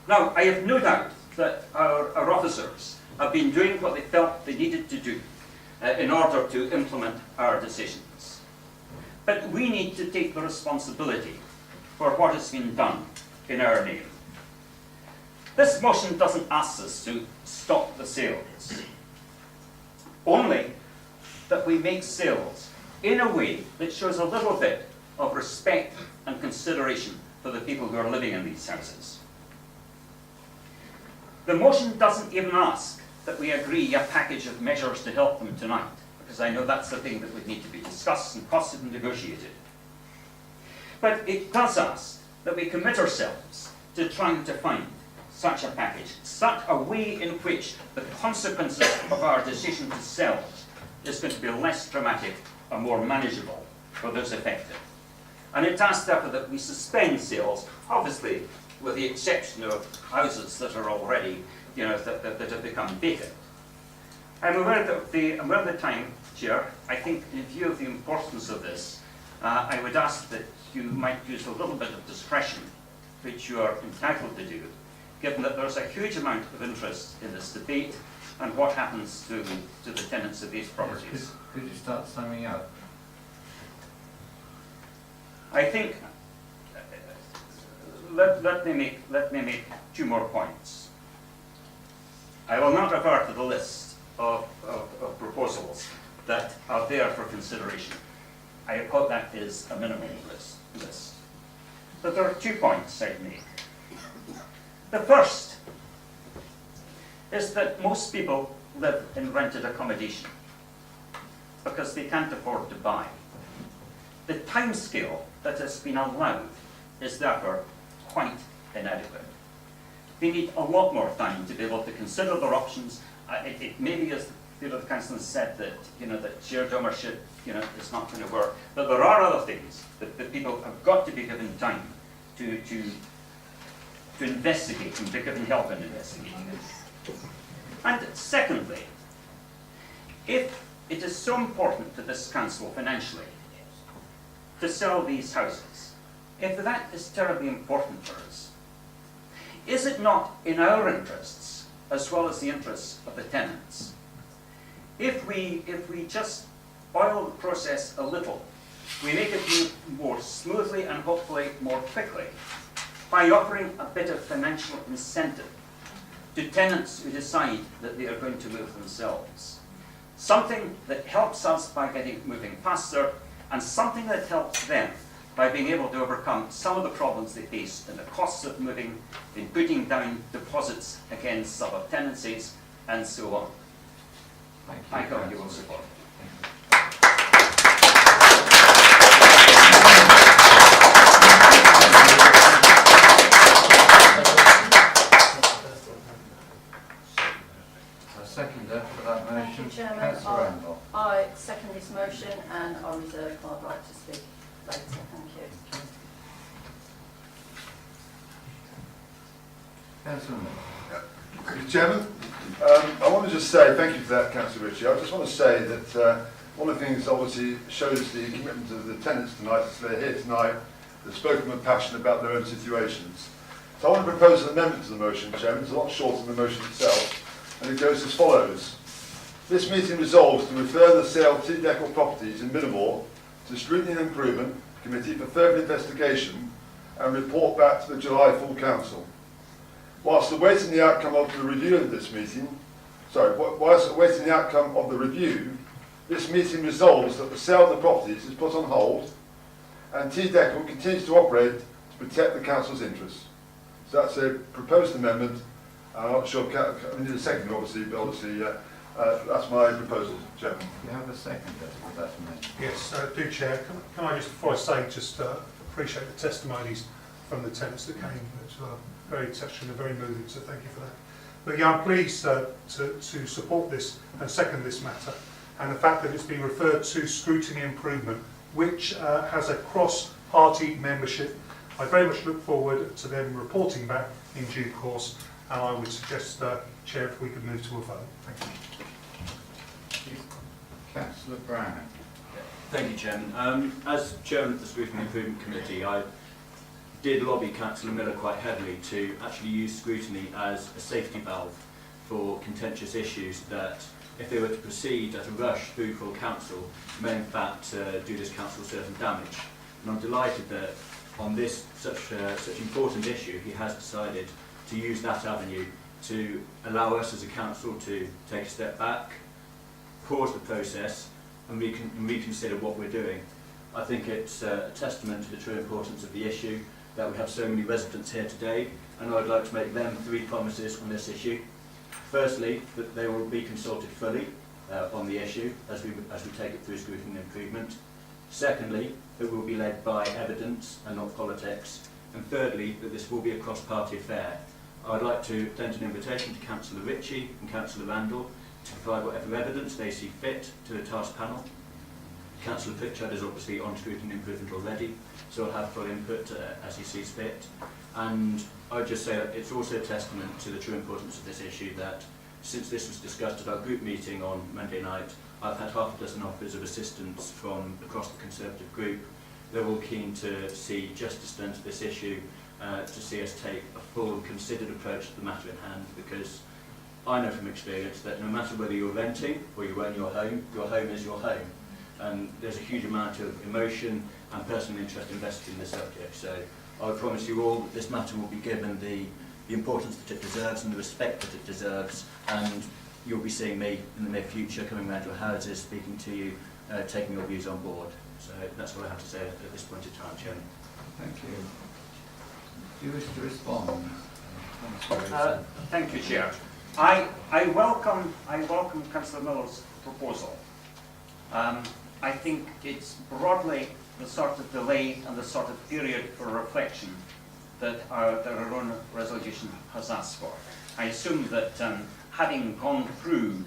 Now, I have no doubt that our officers have been doing what they felt they needed to do in order to implement our decisions. But we need to take the responsibility for what has been done in our name. This motion doesn't ask us to stop the sales, only that we make sales in a way that shows a little bit of respect and consideration for the people who are living in these houses. The motion doesn't even ask that we agree a package of measures to help them tonight, because I know that's the thing that would need to be discussed and costed and negotiated. But it does ask that we commit ourselves to trying to find such a package, such a way in which the consequences of our decision to sell is going to be less dramatic and more manageable for those affected. And it asks therefore that we suspend sales, obviously with the exception of houses that are already, that have become vacant. I'm aware of the time, Chair. I think in view of the importance of this, I would ask that you might use a little bit of discretion, which you are entitled to do, given that there's a huge amount of interest in this debate and what happens to the tenants of these properties. Could you start summing up? I think, let me make two more points. I will not refer to the list of proposals that are there for consideration. I hope that is a minimum list. But there are 2 points I'd make. The first is that most people live in rented accommodation because they can't afford to buy. The timescale that has been allowed is therefore quite inadequate. They need a lot more time to be able to consider their options. It may be, as the leader of the council has said, that that shared ownership is not going to work. But there are other things that people have got to be given time to investigate and be given help in investigating it. And secondly, if it is so important to this council financially to sell these houses, if that is terribly important for us, is it not in our interests, as well as the interests of the tenants, if we just boil the process a little, we make it move more smoothly and hopefully more quickly by offering a bit of financial incentive to tenants who decide that they are going to move themselves. Something that helps us by moving faster, and something that helps them by being able to overcome some of the problems they face in the costs of moving, in putting down deposits against sub-tenancies, and so on. I hope you will support. Seconder for that motion. Thank you, Chairman. Councillor Randall. I second this motion and I reserve my right to speak later. Thank you. Councillor Miller. Mr. Chairman, I want to just say thank you for that, Councillor Ritchie. I just want to say that one of the things obviously shows the commitment of the tenants tonight is they're here tonight, they've spoken with passion about their own situations. So I want to propose an amendment to the motion, Chairman. It's a lot shorter than the motion itself, and it goes as follows. This meeting resolves to refer the sale of T-Decal properties in Middlemore to the Scrutiny and Improvement Committee for further investigation and report back to the July full council. Whilst awaiting the outcome of the review of this meeting, whilst awaiting the outcome of the review, this meeting resolves that the sale of the properties is put on hold and T-Decal continues to operate to protect the council's interests. So that's a proposed amendment. I'm not sure, we need a second obviously, but obviously that's my proposal, Chairman. Do you have a seconder for that amendment? Yes, do Chair. Can I just, before I say, just appreciate the testimonies from the tenants that came, which were very touching and very moving, so thank you for that. But yeah, I'm pleased to support this and second this matter, and the fact that it's been referred to Scrutiny Improvement, which has a cross-party membership. I very much look forward to them reporting back in due course, and I would suggest, Chair, if we could move to a vote. Thank you. Councillor Brown. Thank you, Chairman. As Chairman of the Scrutiny Improvement Committee, I did lobby Councillor Miller quite heavily to actually use scrutiny as a safety valve for contentious issues that, if they were to proceed at a rush through full council, may in fact do this council certain damage. And I'm delighted that on this such important issue, he has decided to use that avenue to allow us as a council to take a step back, pause the process, and reconsider what we're doing. I think it's a testament to the true importance of the issue that we have so many residents here today, and I'd like to make them 3 promises on this issue. Firstly, that they will be consulted fully on the issue as we take it through scrutiny and improvement. Secondly, that we'll be led by evidence and not politics. And thirdly, that this will be a cross-party affair. I'd like to extend an invitation to Councillor Ritchie and Councillor Randall to provide whatever evidence they see fit to the task panel. Councillor Pritchard is obviously on scrutiny and improvement already, so I'll have full input as he sees fit. And I would just say that it's also a testament to the true importance of this issue that since this was discussed at our group meeting on Monday night, I've had half a dozen offers of assistance from across the Conservative group. They're all keen to see justice done to this issue, to see us take a full considered approach to the matter at hand, because I know from experience that no matter whether you're renting or you own your home is your home. And there's a huge amount of emotion and personal interest invested in the subject. So I would promise you all that this matter will be given the importance that it deserves and the respect that it deserves, and you'll be seeing me in the near future coming around your houses, speaking to you, taking your views on board. So that's what I have to say at this point in time, Chairman. Thank you. Do you wish to respond? Thank you, Chair. I welcome Councillor Miller's proposal. I think it's broadly the sort of delay and the sort of period for reflection that our own resolution has asked for. I assume that having gone through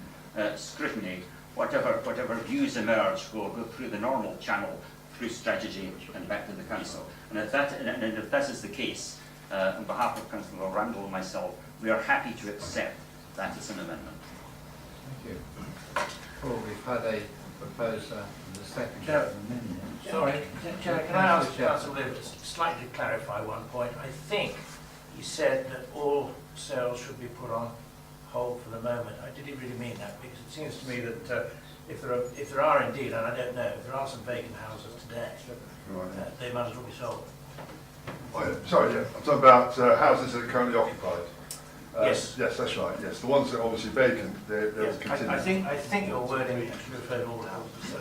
scrutiny, whatever views emerge will go through the normal channel through strategy and back to the council. And if that is the case, on behalf of Councillor Randall and myself, we are happy to accept that as an amendment. Thank you. Well, we've had a proposer and a second Chair- amendment. Sorry, Chair, can I ask Councillor Liv to slightly clarify one point? I think he said that all sales should be put on hold for the moment. Did he really mean that? Because it seems to me that if there are indeed, and I don't know, if there are some vacant houses today, they might as well be sold. Oh, yeah. Sorry, yeah. I'm talking about houses that are currently occupied. Yes. Yes, that's right. Yes, the ones that are obviously vacant, they will Yes, continue. I think your wording should refer to all houses. So,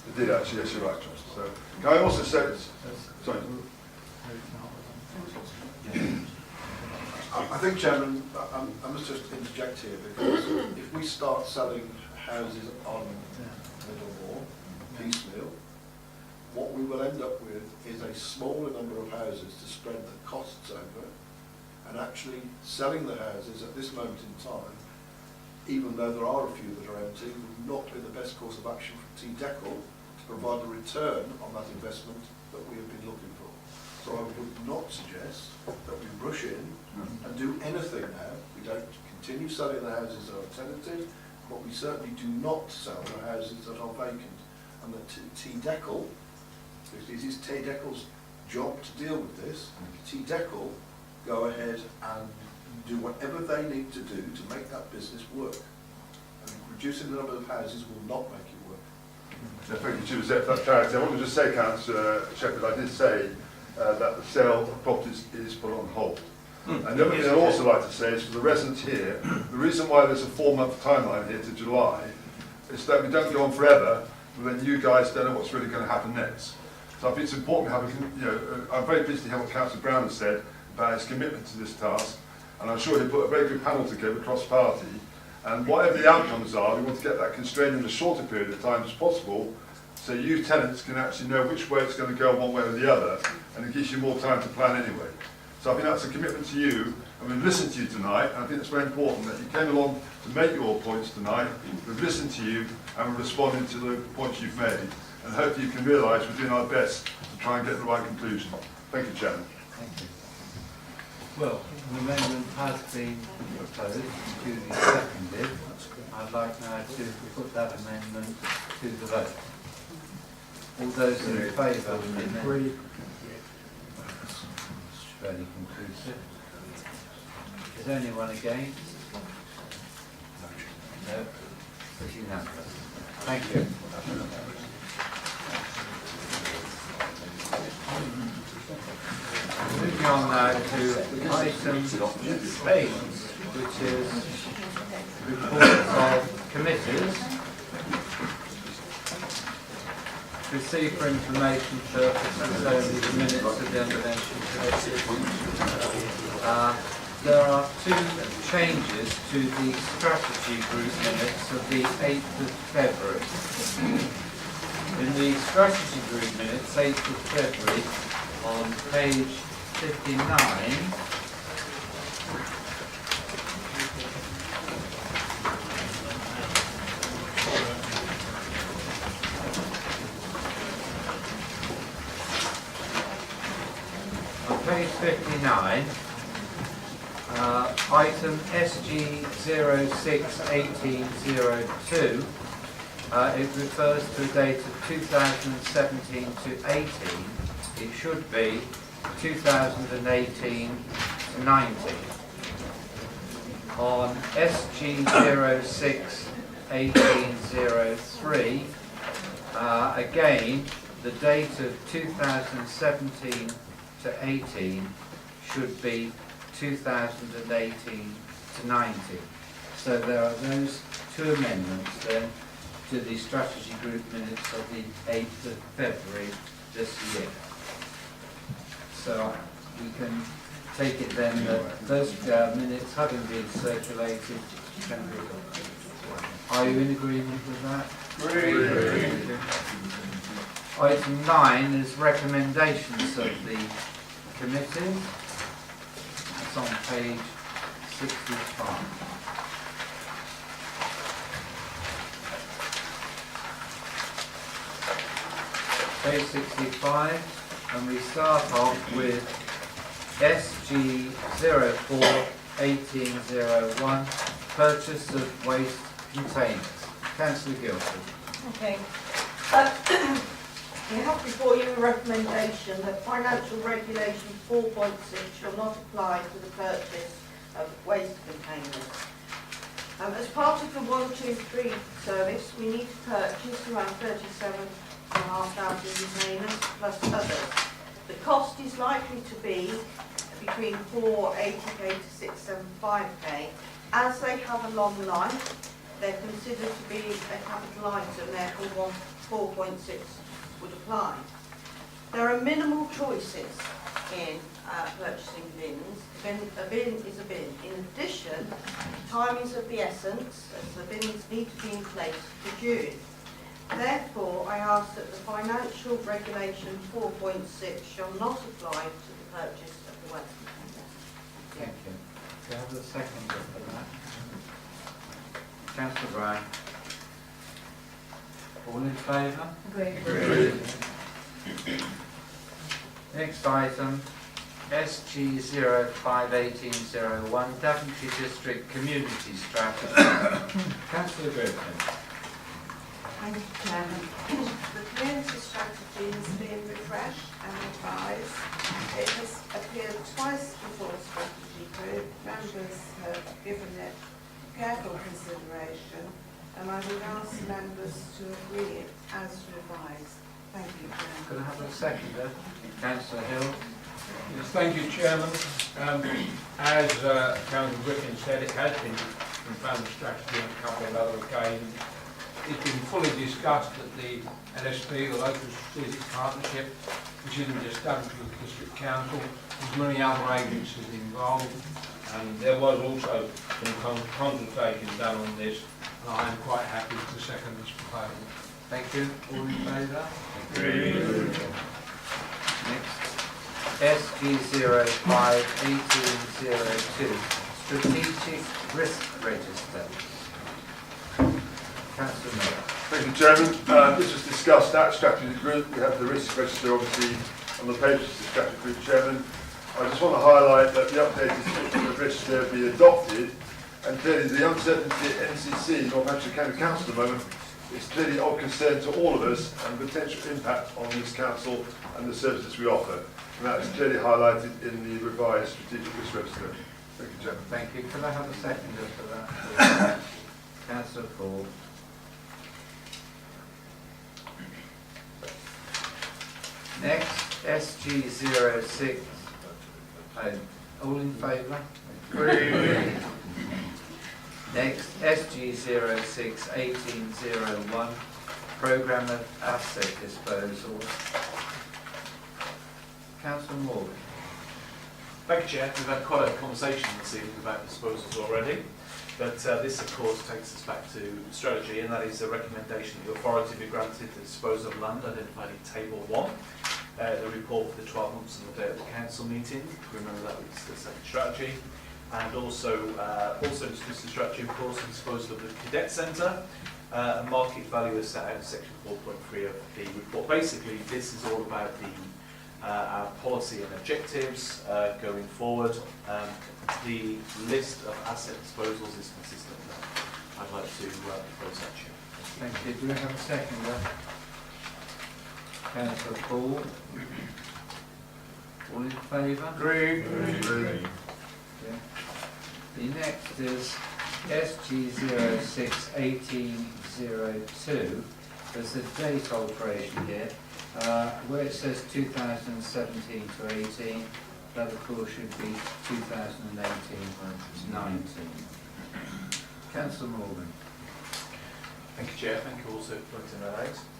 It did actually, yes, you're right, John. So, can I also say, sorry. I think, Chairman, I must just interject here, because if we start selling houses on Middlemore, piecemeal, what we will end up with is a smaller number of houses to spread the costs over, and actually selling the houses at this moment in time, even though there are a few that are empty, would not be the best course of action for T-Deckel to provide a return on that investment that we have been looking for. So I would not suggest that we rush in and do anything now. We don't continue selling the houses that are tenanted, but we certainly do not sell the houses that are vacant. And that T-Deckel, it is T-Deckel's job to deal with this. T-Deckel go ahead and do whatever they need to do to make that business work. And reducing the number of houses will not make it work. Yeah, thank you, Jim, for that clarity. I want to just say, Councillor Shepherd, I did say that the sale of properties is put on hold. And the other thing I'd also like to say is for the residents here, the reason why there's a 4-month timeline here to July is that we don't go on forever, but then you guys don't know what's really going to happen next. So I think it's important to have I'm very pleased to hear what Councillor Brown has said about his commitment to this task, and I'm sure he'll put a very good panel together cross-party, and whatever the outcomes are, we want to get that constrained in a shorter period of time as possible, so you tenants can actually know which way it's going to go one way or the other, and it gives you more time to plan anyway. So I think that's a commitment to you, and we've listened to you tonight, and I think it's very important that you came along to make your points tonight. We've listened to you, and we're responding to the points you've made, and hopefully you can realise we're doing our best to try and get the right conclusion. Thank you, Chairman. Thank you. Well, an amendment has been proposed, duly seconded. I'd like now to put that amendment to the vote. All those in favour of the amendment? Fairly conclusive. Is anyone against? No? It's unanimous. Thank you. Moving on now to item 8, which is reports of committees. Received for information purposes only the minutes of the Unconvention Committee. There are 2 changes to the strategy group minutes of the 8th of February. In the strategy group minutes, 8th of February, on page 59, page 59, item SG 061802, it refers to a date of 2017 to 18. It should be 2018 to 19. On SG 061803, again, the date of 2017 to 18 should be 2018 to 19. So there are those 2 amendments then to the strategy group minutes of the 8th of February this year. So we can take it then that those minutes having been circulated can be adopted. Are you in agreement with that? Agreed. Item 9 is recommendations of the committee. That's on page 65. Page 65, and we start off with SG 04-1801, purchase of waste containers. Councillor Guilford. Okay. You have before you a recommendation that financial regulation 4.6 shall not apply to the purchase of waste containers. As part of the 123 service, we need to purchase around 37,500 containers plus others. The cost is likely to be between 480k to 675k. As they have a long life, they're considered to be a capital item, therefore 4.6 would apply. There are minimal choices in purchasing bins. A bin is a bin. In addition, time is of the essence, as the bins need to be in place for June. Therefore, I ask that the financial regulation 4.6 shall not apply to the purchase of the waste container. Thank you. Do you have the second for that? Councillor Brown. All in favour? Agreed. Next item, SG 05-1801, Daventry District Community Strategy. Councillor Griffin. Thank you, Chairman. The community strategy is being refreshed and revised. It has appeared twice before strategy group. Members have given it careful consideration, and I would ask members to agree it as revised. Thank you, Chairman. Could I have a seconder? Councillor Hill. Yes, thank you, Chairman. As Councillor Griffin said, it has been confirmed strategy on a couple of other occasions. It's been fully discussed at the LSP, the Local Strategic Partnership, which isn't just Daventry District Council. There's many other agencies involved, and there was also some consultation done on this, and I am quite happy to second this proposal. Thank you. All in favour? Agreed. Next, SG 05-1802, Strategic Risk Register. Councillor Miller. Thank you, Chairman. This was discussed at strategy group. We have the risk register obviously on the pages of the strategy group, Chairman. I just want to highlight that the updated register be adopted, and clearly the uncertainty at NCC, Northamptonshire County Council at the moment, is clearly of concern to all of us and potential impact on this council and the services we offer. And that is clearly highlighted in the revised strategic risk register. Thank you, Chairman. Thank you. Could I have a seconder for that? Councillor Paul. Next, SG 06. All in favour? Next, SG 06-1801, Programme of Asset Disposal. Councillor Morgan. Thank you, Chair. We've had quite a conversation this evening about disposals already, but this, of course, takes us back to strategy, and that is a recommendation that the authority be granted the disposal of land identified in Table 1. The report for the 12 months and the day of the council meeting. Remember that was the second strategy. And also discuss the strategy, of course, and disposal of the cadet centre. Market value is set out in section 4.3 of the report. Basically, this is all about the our policy and objectives going forward. The list of asset disposals is consistent with that. I'd like to propose that, Chair. Thank you. Do we have a seconder? Councillor Paul. All in favour? Agreed. Yeah. The next is SG 06-1802. There's a date alteration here, where it says 2017 to 18. That of course should be 2018 to 19. Councillor Morgan. Thank you, Chair. Thank you also for pointing that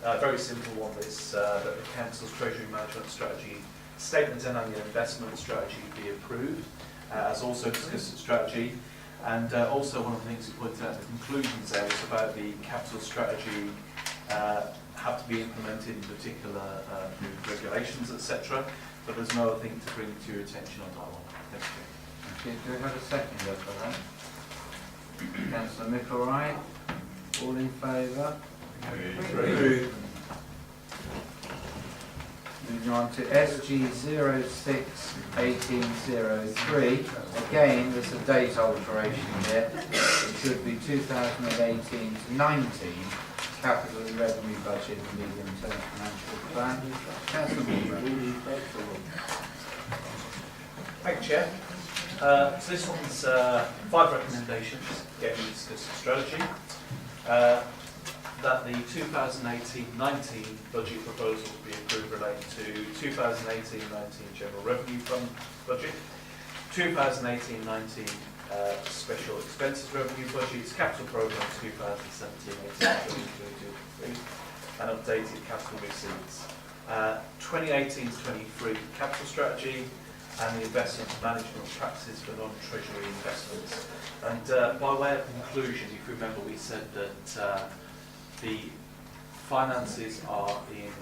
out. Very simple one, this that the Council's Treasury Management Strategy Statement and Annual Investment Strategy be approved, as also discussed at strategy. And also one of the things we pointed out in the conclusions there is about the capital strategy have to be implemented in particular new regulations, etc. But there's no other thing to bring to your attention on that one. Thank you. Thank you. Do we have a seconder for that? Councillor Micklewright. All in favour? Agreed. Moving on to SG061803. Again, there's a date alteration here. It should be 2018 to 19 capital and revenue budget and medium-term financial plan. Councillor Moore. Thank you, Chair. So this one's 5 recommendations, getting to discuss the strategy. That the 2018-19 budget proposals be approved relating to 2018-19 General Revenue Fund budget, 2018-19 Special Expenses Revenue budgets, Capital Programme 2017-18 and updated capital receipts, 2018-23 Capital Strategy, and the investment management practices for non-treasury investments. And by way of conclusion, if you remember, we said that the finances are in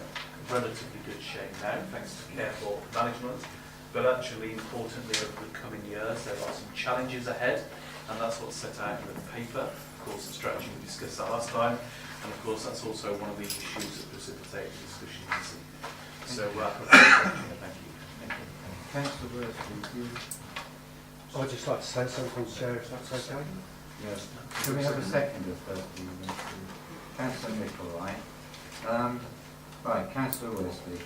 relatively good shape now, thanks to careful management, but actually, importantly, over the coming years, there are some challenges ahead, and that's what's set out in the paper. Of course, the strategy, we discussed that last time, and of course, that's also one of the issues that precipitate the discussion this evening. So, thank you. Councillor Worsby. I'd just like to say something, Chair, if that's okay. Yes. Can we have a seconder first? Councillor Micklewright. Right, Councillor Worsby.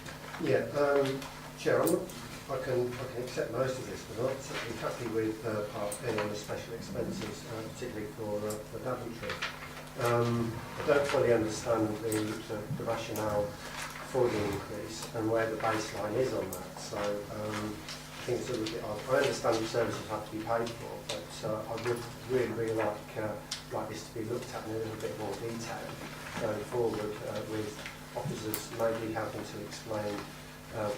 Yeah, Chair, I can accept most of this, but I'm not particularly happy with Part N on the special expenses, particularly for Daventry. I don't fully understand the rationale for the increase and where the baseline is on that. So I think it's a little bit odd. I understand the services have to be paid for, but I would really like this to be looked at in a little bit more detail going forward, with officers maybe having to explain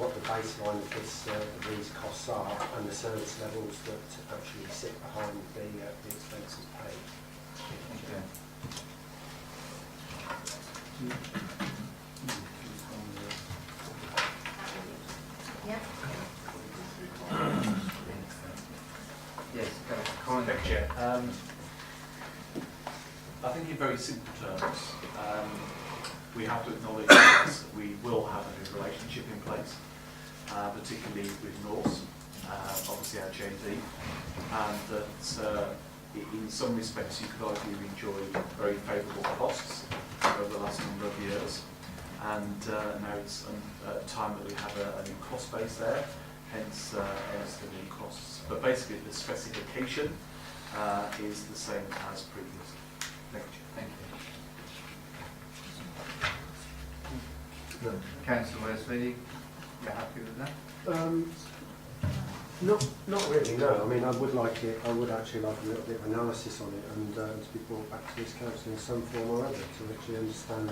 what the baseline of these costs are and the service levels that actually sit behind the expenses paid. Okay. Yeah. Yes, Thank you, Chair. I think in very simple terms, we have to acknowledge that we will have a new relationship in place, particularly with Norse, obviously our JD, and that in some respects you could argue we enjoyed very favourable costs over the last number of years, and now it's time that we have a new cost base there, hence the new costs. But basically the specification is the same as previous. Thank you. Thank you. Councillor Wesley, you're happy with that? Not really, no. I mean, I would actually like a little bit of analysis on it and to be brought back to this council in some form or other to actually understand.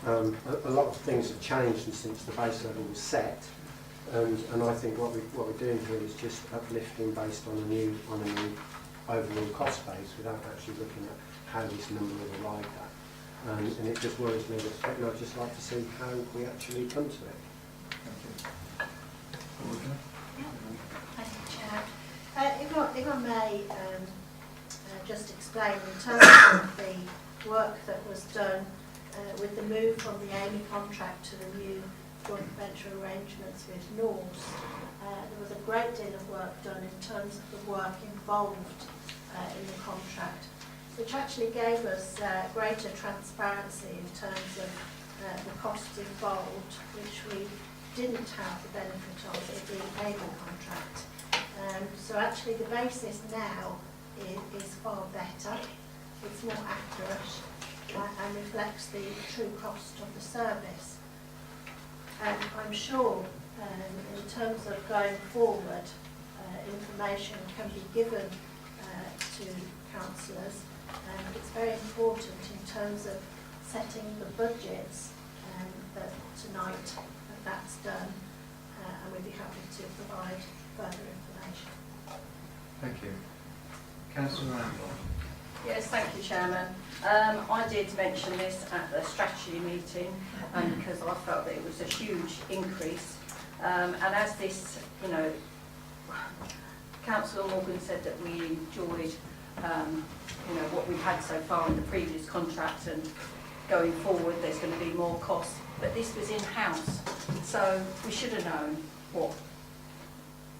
A lot of things have changed since the base level was set, and I think what we're doing here is just uplifting based on a new overall cost base without actually looking at how this number was arrived at. And it just worries me that I'd just like to see how we actually come to it. Thank you. Thank you, Chair. If I may just explain in terms of the work that was done with the move from the AMI contract to the new joint venture arrangements with Norse, there was a great deal of work done in terms of the work involved in the contract, which actually gave us greater transparency in terms of the costs involved, which we didn't have the benefit of with the AMI contract. So actually the basis now is far better, it's more accurate, and reflects the true cost of the service. And I'm sure in terms of going forward, information can be given to councillors, and it's very important in terms of setting the budgets that tonight that's done, and we'd be happy to provide further information. Thank you. Councillor Randall. Yes, thank you, Chairman. I did mention this at the strategy meeting because I felt that it was a huge increase. And as this, Councillor Morgan said that we enjoyed, what we've had so far in the previous contract, and going forward there's going to be more costs. But this was in-house, so we should have known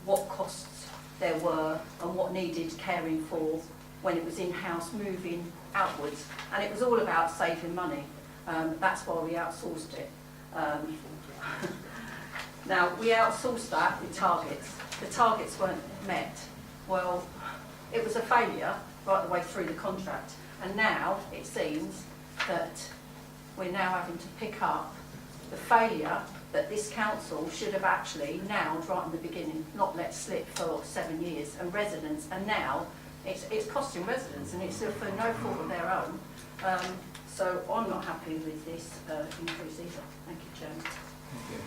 what costs there were and what needed caring for when it was in-house moving outwards. And it was all about saving money. That's why we outsourced it. Now, we outsourced that with targets. The targets weren't met. Well, it was a failure right the way through the contract. And now it seems that we're now having to pick up the failure that this council should have actually nailed right in the beginning, not let slip for 7 years. And residents, and now it's costing residents, and it's for no fault of their own. So I'm not happy with this increase either. Thank you, Chairman. Thank you.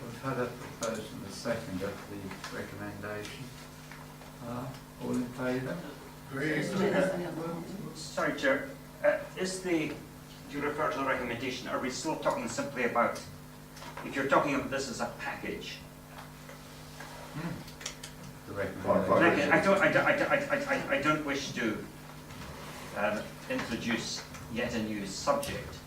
We've had a proposal and a second of the recommendation. All in favour? Sorry, Chair. You refer to the recommendation, are we still talking simply about, if you're talking about this as a package? The recommendation. I don't wish to introduce yet a new subject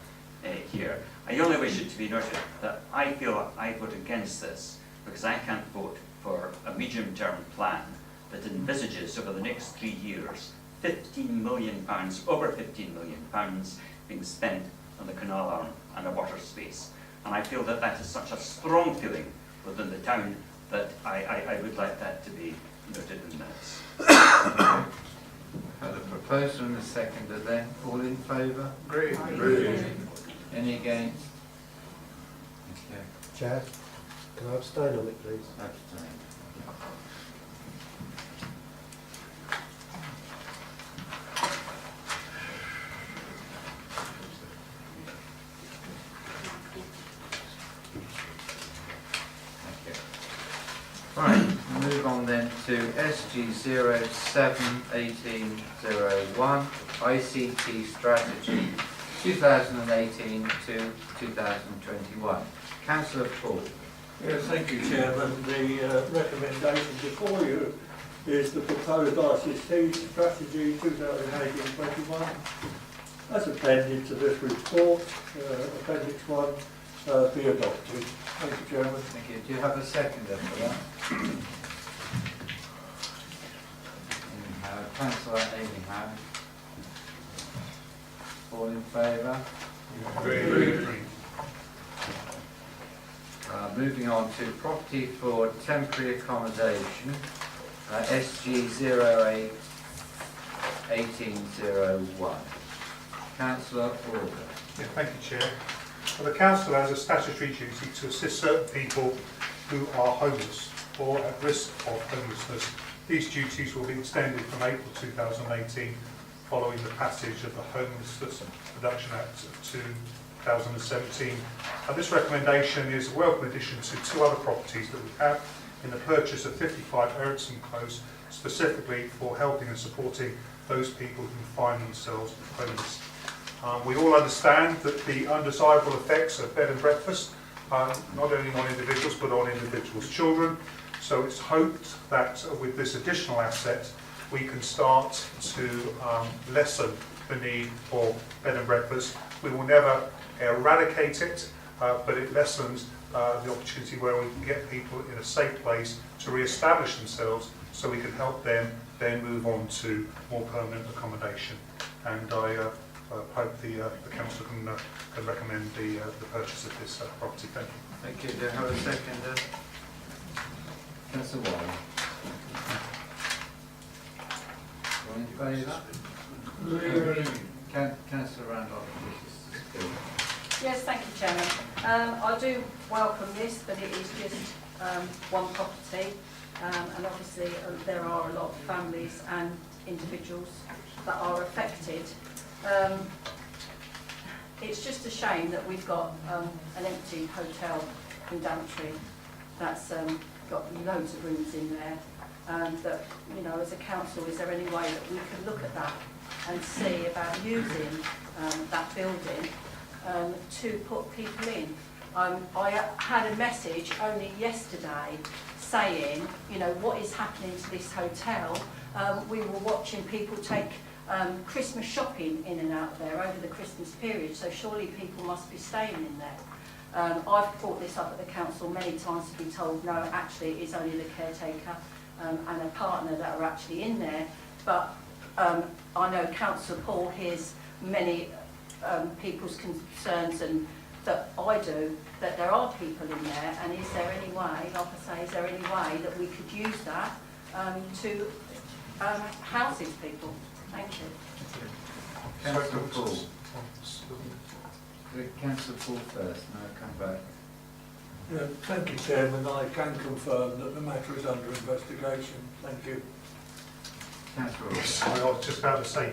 here. I only wish it to be noted that I feel I vote against this because I can't vote for a medium-term plan that envisages over the next 3 years £15 million, over £15 million being spent on the canal arm and a water space. And I feel that that is such a strong feeling within the town that I would like that to be noted in minutes. Had a proposal and a seconder then. All in favour? Agreed. Any against? Okay. Chair, can I abstain on it, please? Abstain. Right, move on then to SG 071801, ICT Strategy 2018 to 2021. Councillor Paul. Yes, thank you, Chairman. The recommendation before you is the proposed ICT Strategy 2018-21 as appended to this report, Appendix 1, be adopted. Thank you, Chairman. Thank you. Do you have a seconder for that? Councillor Amy Howe. All in favour? Agreed. Moving on to property for temporary accommodation, SG 081801. Councillor Order. Yeah, thank you, Chair. Well, the Council has a statutory duty to assist certain people who are homeless or at risk of homelessness. These duties will be extended from April 2018 following the passage of the Homelessness Reduction Act of 2017. And this recommendation is a welcome addition to 2 other properties that we have in the purchase of 55 Ericsson Close, specifically for helping and supporting those people who find themselves homeless. We all understand that the undesirable effects of bed and breakfast are not only on individuals but on individuals' children. So it's hoped that with this additional asset we can start to lessen the need for bed and breakfast. We will never eradicate it, but it lessens the opportunity where we can get people in a safe place to re-establish themselves so we can help them then move on to more permanent accommodation. And I hope the council can recommend the purchase of this property. Thank you. Thank you. Do you have a seconder? Councillor Warren. All in favour? Councillor Randolph. Yes, thank you, Chairman. I do welcome this, but it is just one property, and obviously there are a lot of families and individuals that are affected. It's just a shame that we've got an empty hotel in Daventry that's got loads of rooms in there, and that, as a council, is there any way that we can look at that and see about using that building to put people in. I had a message only yesterday saying, you know, what is happening to this hotel. We were watching people take Christmas shopping in and out there over the Christmas period, so surely people must be staying in there. I've brought this up at the council many times to be told, no, actually it is only the caretaker and a partner that are actually in there. But I know Councillor Paul hears many people's concerns, and that I do, that there are people in there, and is there any way, like I say, is there any way that we could use that to house these people? Thank you. Councillor Paul. Councillor Paul first, and I'll come back. Yeah, thank you, Chairman. I can confirm that the matter is under investigation. Thank you. Sorry, I was just about to say,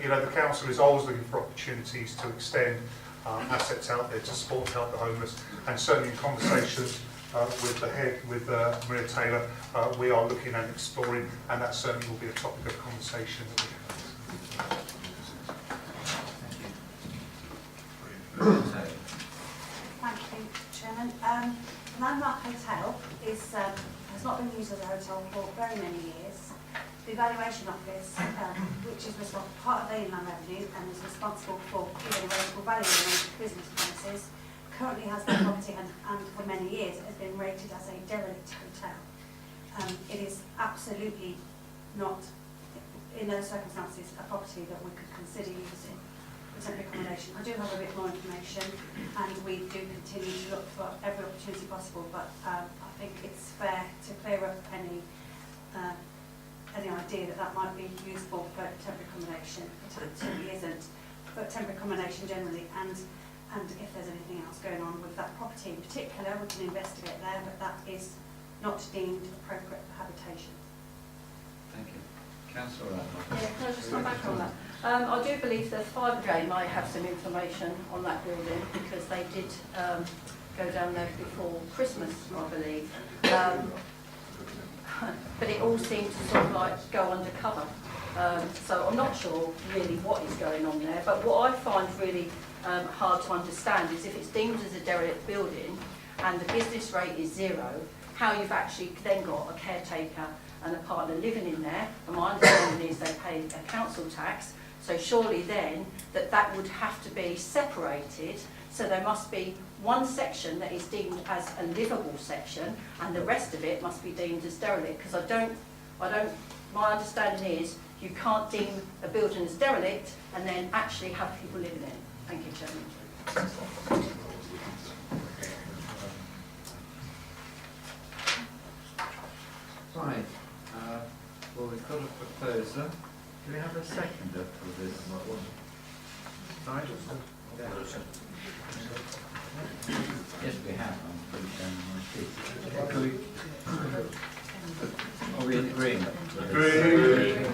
you know, the council is always looking for opportunities to extend assets out there to support help the homeless, and certainly in conversations with the head, with Maria Taylor, we are looking and exploring, and that certainly will be a topic of conversation that we have. Thank you, Chairman. Landmark Hotel has not been used as a hotel for very many years. The Valuation Office, which is part of the Inland Revenue and is responsible for giving a rateable value on business premises, currently has the property and for many years has been rated as a derelict hotel. It is absolutely not, in those circumstances, a property that we could consider using for temporary accommodation. I do have a bit more information, and we do continue to look for every opportunity possible, but I think it's fair to clear up any idea that might be useful for temporary accommodation. It absolutely isn't, but temporary accommodation generally, and if there's anything else going on with that property in particular, we can investigate there, but that is not deemed appropriate for habitation. Thank you. Councillor Radcliffe. Yeah, can I just come back on that? I do believe the fire brigade might have some information on that building, because they did go down there before Christmas, I believe. But it all seemed to sort of like go undercover. So I'm not sure really what is going on there. But what I find really hard to understand is if it's deemed as a derelict building and the business rate is 0, how you've actually then got a caretaker and a partner living in there. And my understanding is they pay a council tax. So surely then that would have to be separated. So there must be one section that is deemed as a livable section, and the rest of it must be deemed as derelict. Because my understanding is you can't deem a building as derelict and then actually have people living in it. Thank you, Chairman. Right. Well, we've got a proposer. Do we have a seconder for this? Sorry? Yes, we have. I'm putting down my sheet. Are we in agreement? Agreed.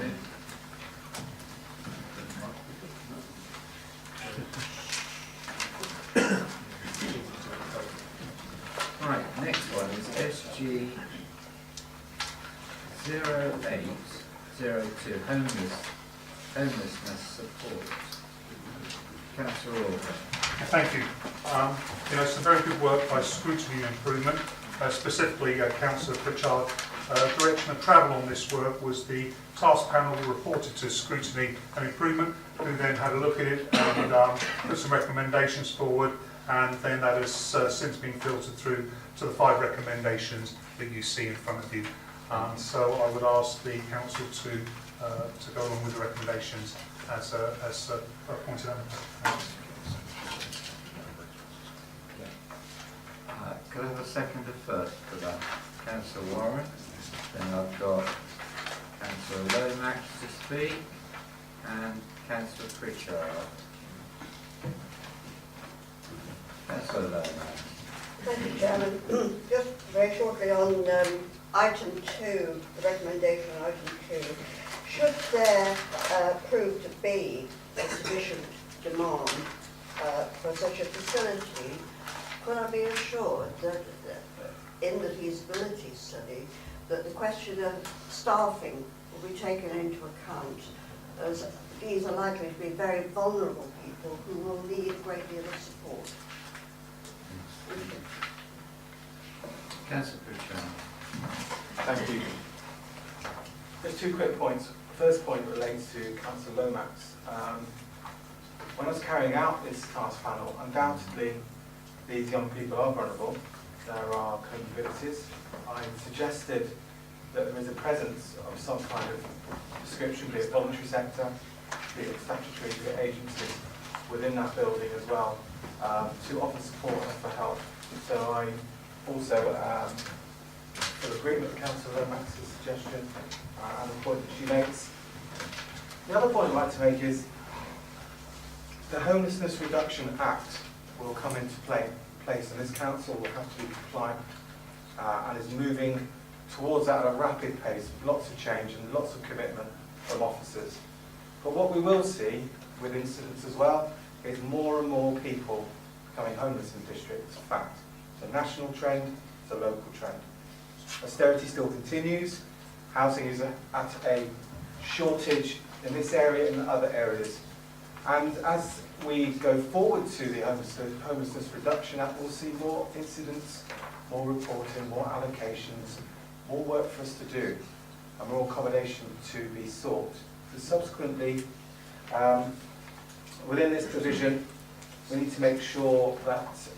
Right, next one is SG 0802, homelessness support. Councillor Orban. Thank you. You know, some very good work by Scrutiny and Improvement, specifically Councillor Pritchard. Direction of travel on this work was the task panel reported to Scrutiny and Improvement, who then had a look at it and put some recommendations forward, and then that has since been filtered through to the 5 recommendations that you see in front of you. So I would ask the council to go along with the recommendations as pointed out. Could I have a seconder first for that? Councillor Warren. Then I've got Councillor Lomax to speak and Councillor Pritchard. Councillor Lomax. Thank you, Chairman. Just very shortly on item 2, the recommendation on item 2. Should there prove to be a sufficient demand for such a facility, could I be assured that in the feasibility study that the question of staffing will be taken into account, as these are likely to be very vulnerable people who will need a great deal of support. Councillor Pritchard. Thank you. Just two quick points. The first point relates to Councillor Lomax. When I was carrying out this task panel, undoubtedly these young people are vulnerable. There are comorbidities. I suggested that there is a presence of some kind of description, be it voluntary sector, be it statutory, be it agencies within that building as well, to offer support and for help. So I also full agreement with Councillor Lomax's suggestion and the point that she makes. The other point I'd like to make is the Homelessness Reduction Act will come into place, and this council will have to be compliant and is moving towards that at a rapid pace, with lots of change and lots of commitment from officers. But what we will see with incidents as well is more and more people becoming homeless in the district. It's a fact. It's a national trend, it's a local trend. Austerity still continues. Housing is at a shortage in this area and other areas. And as we go forward to the Homelessness Reduction Act, we'll see more incidents, more reporting, more allocations, more work for us to do, and more accommodation to be sought. So subsequently, within this provision, we need to make sure that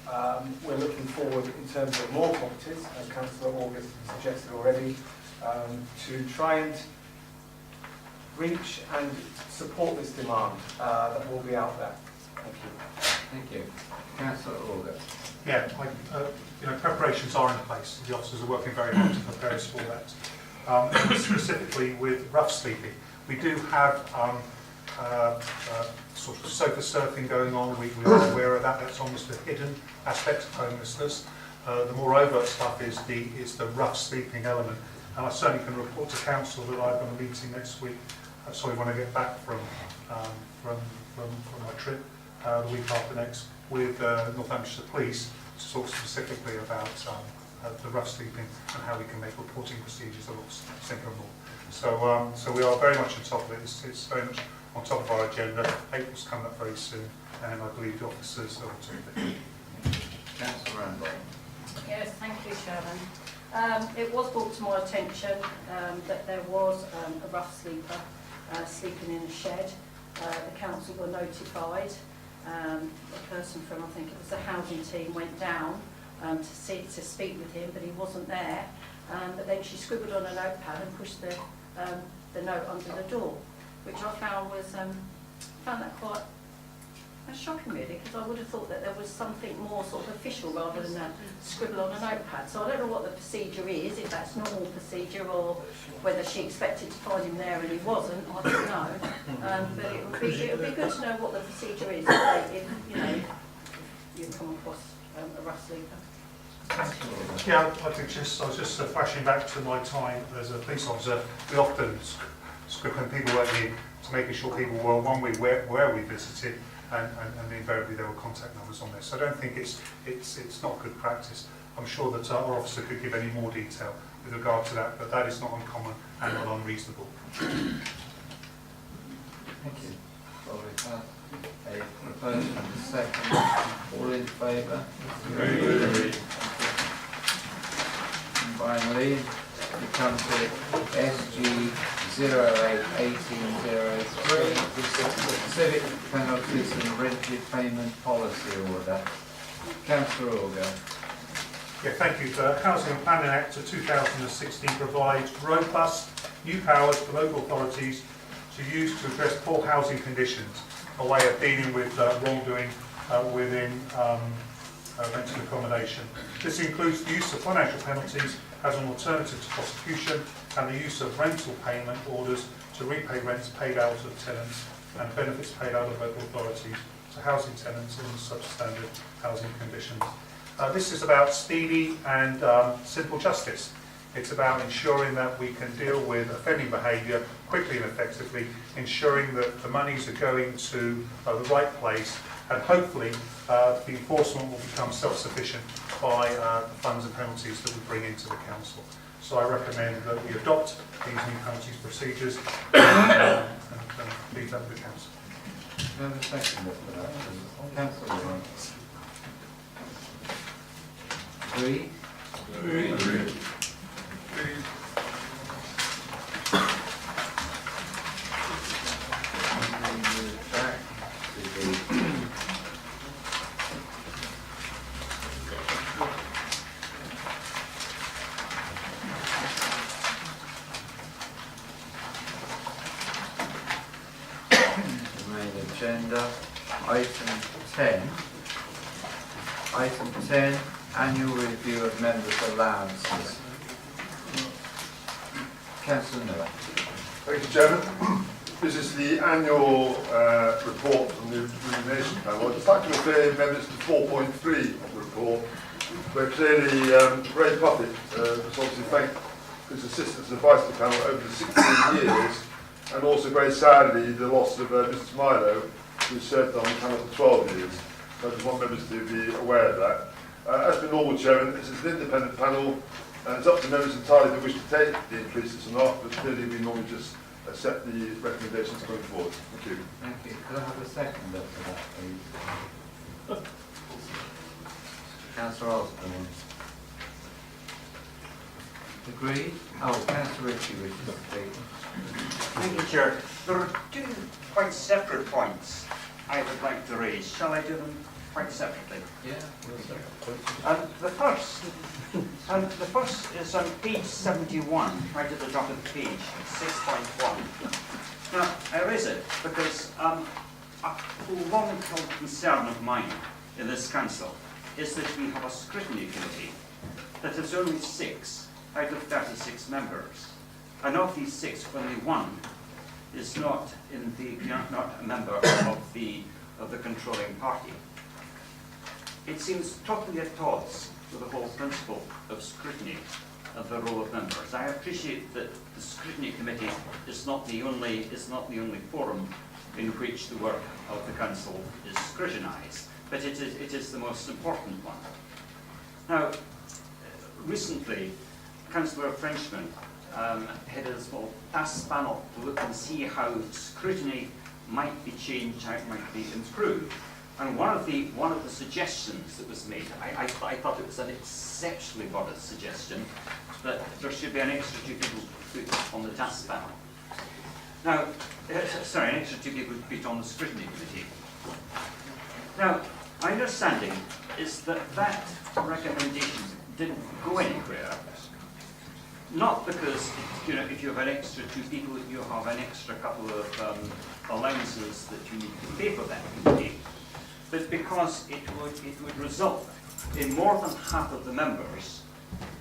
we're looking forward in terms of more properties, as Councillor August suggested already, to try and reach and support this demand that will be out there. Thank you. Thank you. Councillor August. Yeah, preparations are in place. The officers are working very hard to prepare us for that. Specifically with rough sleeping, we do have sort of sofa surfing going on. We are aware of that. That's almost a hidden aspect of homelessness. The more overt stuff is the rough sleeping element. And I certainly can report to council that I've got a meeting next week. When I get back from my trip, the week after next, with Northamptonshire Police to talk specifically about the rough sleeping and how we can make reporting procedures a lot simpler and more. So we are very much on top of it. It's very much on top of our agenda. April's coming up very soon, and I believe the officers are on top of it. Councillor Randall. Yes, thank you, Chairman. It was brought to my attention that there was a rough sleeper sleeping in a shed. The council were notified. A person from, I think it was the housing team, went down to speak with him, but he wasn't there. But then she scribbled on a notepad and pushed the note under the door, which I found that quite shocking, really, because I would have thought that there was something more sort of official rather than a scribble on a notepad. So I don't know what the procedure is, if that's normal procedure or whether she expected to find him there and he wasn't. I don't know. But it would be good to know what the procedure is if you come across a rough sleeper. Yeah, I was just flashing back to my time as a police officer. We often scribble when people went in to making sure people were where we visited. And invariably there were contact numbers on there. So I don't think it's not good practice. I'm sure that our officer could give any more detail with regard to that, but that is not uncommon and not unreasonable. Thank you. Well, we've had a proposal and a second. All in favour? Agreed. And finally, we come to SG 081803, civic penalties and rented payment policy order. Councillor Auger. Yeah, thank you. The Housing and Planning Act of 2016 provides robust new powers for local authorities to use to address poor housing conditions, a way of dealing with wrongdoing within rental accommodation. This includes the use of financial penalties as an alternative to prosecution and the use of rental payment orders to repay rents paid out of tenants and benefits paid out of local authorities to housing tenants in substandard housing conditions. This is about speedy and simple justice. It's about ensuring that we can deal with offending behaviour quickly and effectively, ensuring that the monies are going to the right place, and hopefully the enforcement will become self-sufficient by the funds and penalties that we bring into the council. So I recommend that we adopt these new penalties procedures and leave that with the council. Do you have a second for that? Councillor Lawrence. Agree? Agree. Back to the main agenda, item 10. Item 10, annual review of members' allowances. Councillor Miller. Thank you, Chairman. This is the annual report from the Remuneration Panel. I'd just like to refer members to 4.3 of the report, where clearly Ray Puffett was obviously thanked for his assistance and advice to the panel over the 16 years, and also very sadly the loss of Mr. Milo, who served on the panel for 12 years. So I just want members to be aware of that. As per normal, Chairman, this is an independent panel, and it's up to members entirely if they wish to take the increases or not, but clearly we normally just accept the recommendations going forward. Thank you. Thank you. Could I have a second for that, please? Councillor Osborne. Agreed? Oh, Councillor Ritchie wishes to speak. Thank you, Chair. There are two quite separate points I would like to raise. Shall I do them quite separately? Yeah. The first is on page 71, right at the top of the page, 6.1. Now, I raise it because a long-held concern of mine in this council is that we have a scrutiny committee that has only 6 out of 36 members. And of these 6, only 1 is not a member of the controlling party. It seems totally at odds with the whole principle of scrutiny of the role of members. I appreciate that the scrutiny committee is not the only forum in which the work of the council is scrutinised, but it is the most important one. Now, recently, Councillor Frenchman headed a small task panel to look and see how scrutiny might be changed, how it might be improved. And one of the suggestions that was made, I thought it was an exceptionally modest suggestion, that there should be an extra 2 people put on the task panel. Now, an extra 2 people put on the scrutiny committee. Now, my understanding is that that recommendation didn't go anywhere. Not because, if you have an extra 2 people, you have an extra couple of allowances that you need to pay for that committee, but because it would result in more than half of the members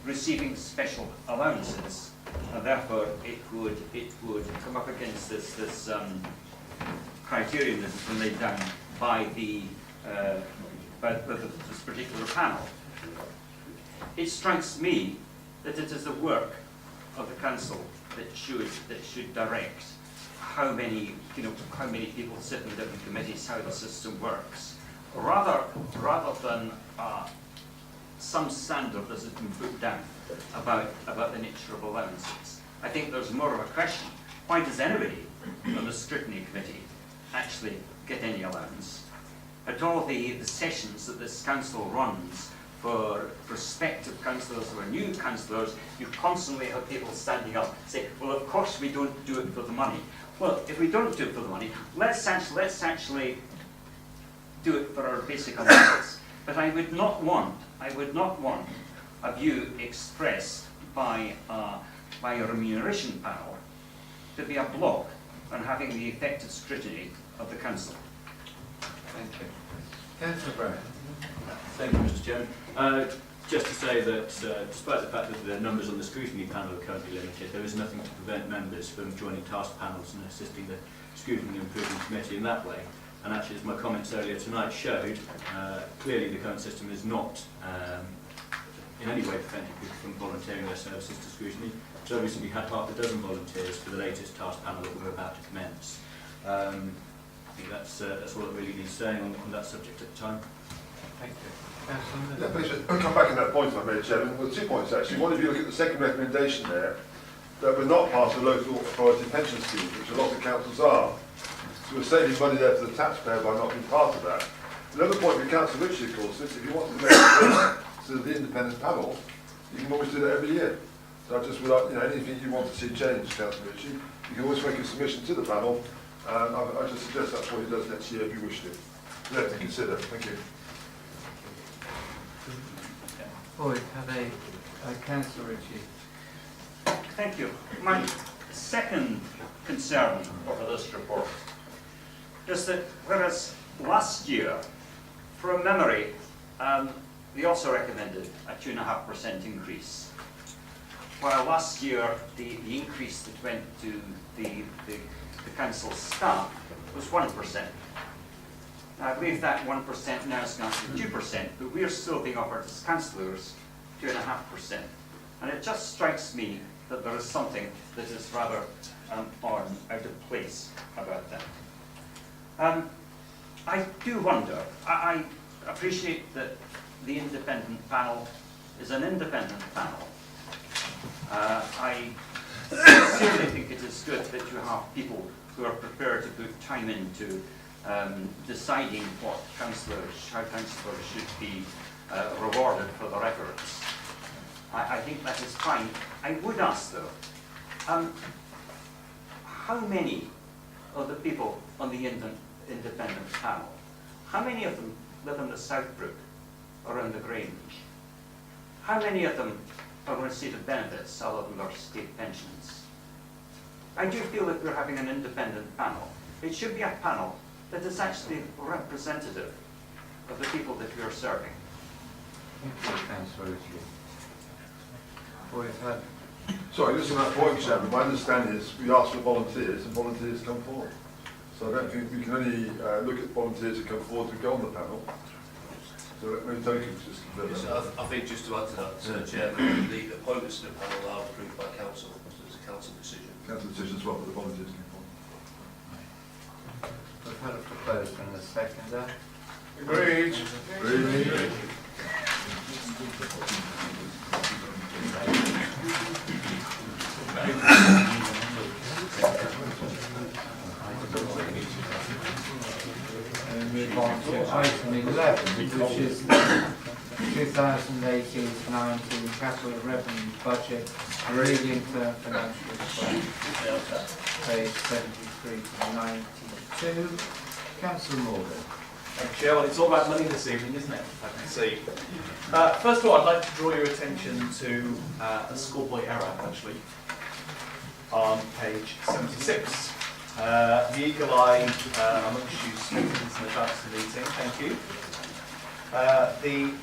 receiving special allowances, and therefore it would come up against this criterion that has been laid down by this particular panel. It strikes me that it is the work of the council that should direct how many people sit in different committees, how the system works, rather than some standard that has been put down about the nature of allowances. I think there's more of a question: why does anybody on the scrutiny committee actually get any allowance? At all the sessions that this council runs for prospective councillors or new councillors, you constantly have people standing up saying, well, of course we don't do it for the money. Well, if we don't do it for the money, let's actually do it for our basic allowance. But I would not want a view expressed by a remuneration panel to be a block on having the effective scrutiny of the council. Thank you. Councillor Brown. Thank you, Mr. Chairman. Just to say that despite the fact that the numbers on the scrutiny panel are currently limited, there is nothing to prevent members from joining task panels and assisting the scrutiny and improvement committee in that way. And actually, as my comments earlier tonight showed, clearly the current system is not in any way preventing people from volunteering their services to scrutiny. So obviously we had half a dozen volunteers for the latest task panel that we're about to commence. I think that's all that really needs saying on that subject at the time. Thank you. Councillor Yeah, Miller. please, I'll come back on that point I made, Chairman. Well, 2 points actually. One, if you look at the second recommendation there, that we're not part of the local authority pension scheme, which a lot of councils are. So we're saving money there to the taxpayer by not being part of that. Another point with Councillor Ritchie, of course, is if you want to make a to the independent panel, you can always do that every year. So I just would like, anything you want to see change, Councillor Ritchie, you can always make a submission to the panel. I just suggest that's what he does next year if you wish to. Let to consider. Thank you. Oh, we've had a Councillor Ritchie. Thank you. My second concern over this report is that whereas last year, from memory, they also recommended a 2.5% increase, while last year the increase that went to the council staff was 1%. I believe that 1% now has gone to 2%, but we are still being offered as councillors 2.5%. And it just strikes me that there is something that is rather out of place about that. I do wonder, I appreciate that the independent panel is an independent panel. I sincerely think it is good that you have people who are prepared to put time into deciding how councillors should be rewarded for their efforts. I think that is fine. I would ask though, how many of the people on the independent panel, how many of them live in the Southbrook or in the Grange? How many of them are going to see the benefits other than their state pensions? I do feel that we're having an independent panel. It should be a panel that is actually representative of the people that we are serving. Thank you, Councillor Ritchie. We've had... Sorry, just on that point, Chairman, my understanding is we ask for volunteers and volunteers come forward. So I don't think we can only look at volunteers who come forward to go on the panel. So let me take it just a bit. I think just to add to that, Chairman, the appointments to the panel are approved by Council, so it's a Council decision. Council decision as well, but the volunteers came forward. We've had a proposal and a seconder. Agreed. Agreed. Move on to item 11, which is the 2018-19 capital revenue budget and medium-term financial plan, page 73 to 92. Councillor Morgan. Thank you, Chair. Well, it's all about money this evening, isn't it? I can see. First of all, I'd like to draw your attention to a schoolboy error, actually, on page 76. The eagle-eye amongst you students in advance of the meeting, thank you. The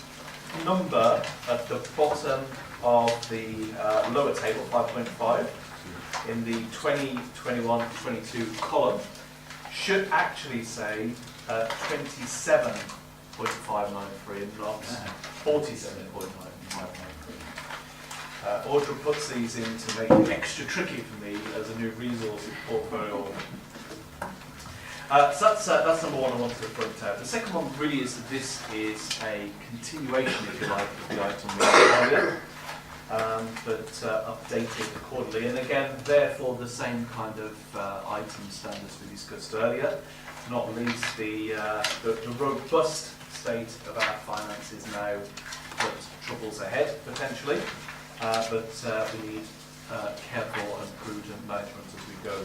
number at the bottom of the lower table, 5.5, in the 2021-22 column, should actually say 27.593 and not 47.593. Audra puts these in to make it extra tricky for me as a new resource portfolio. So that's number one I wanted to point out. The second one really is that this is a continuation, if you like, of the item we had earlier, but updated accordingly. And again, therefore, the same kind of item standards we discussed earlier, not least the robust state of our finances now that troubles ahead, potentially. But we need careful and prudent management as we go.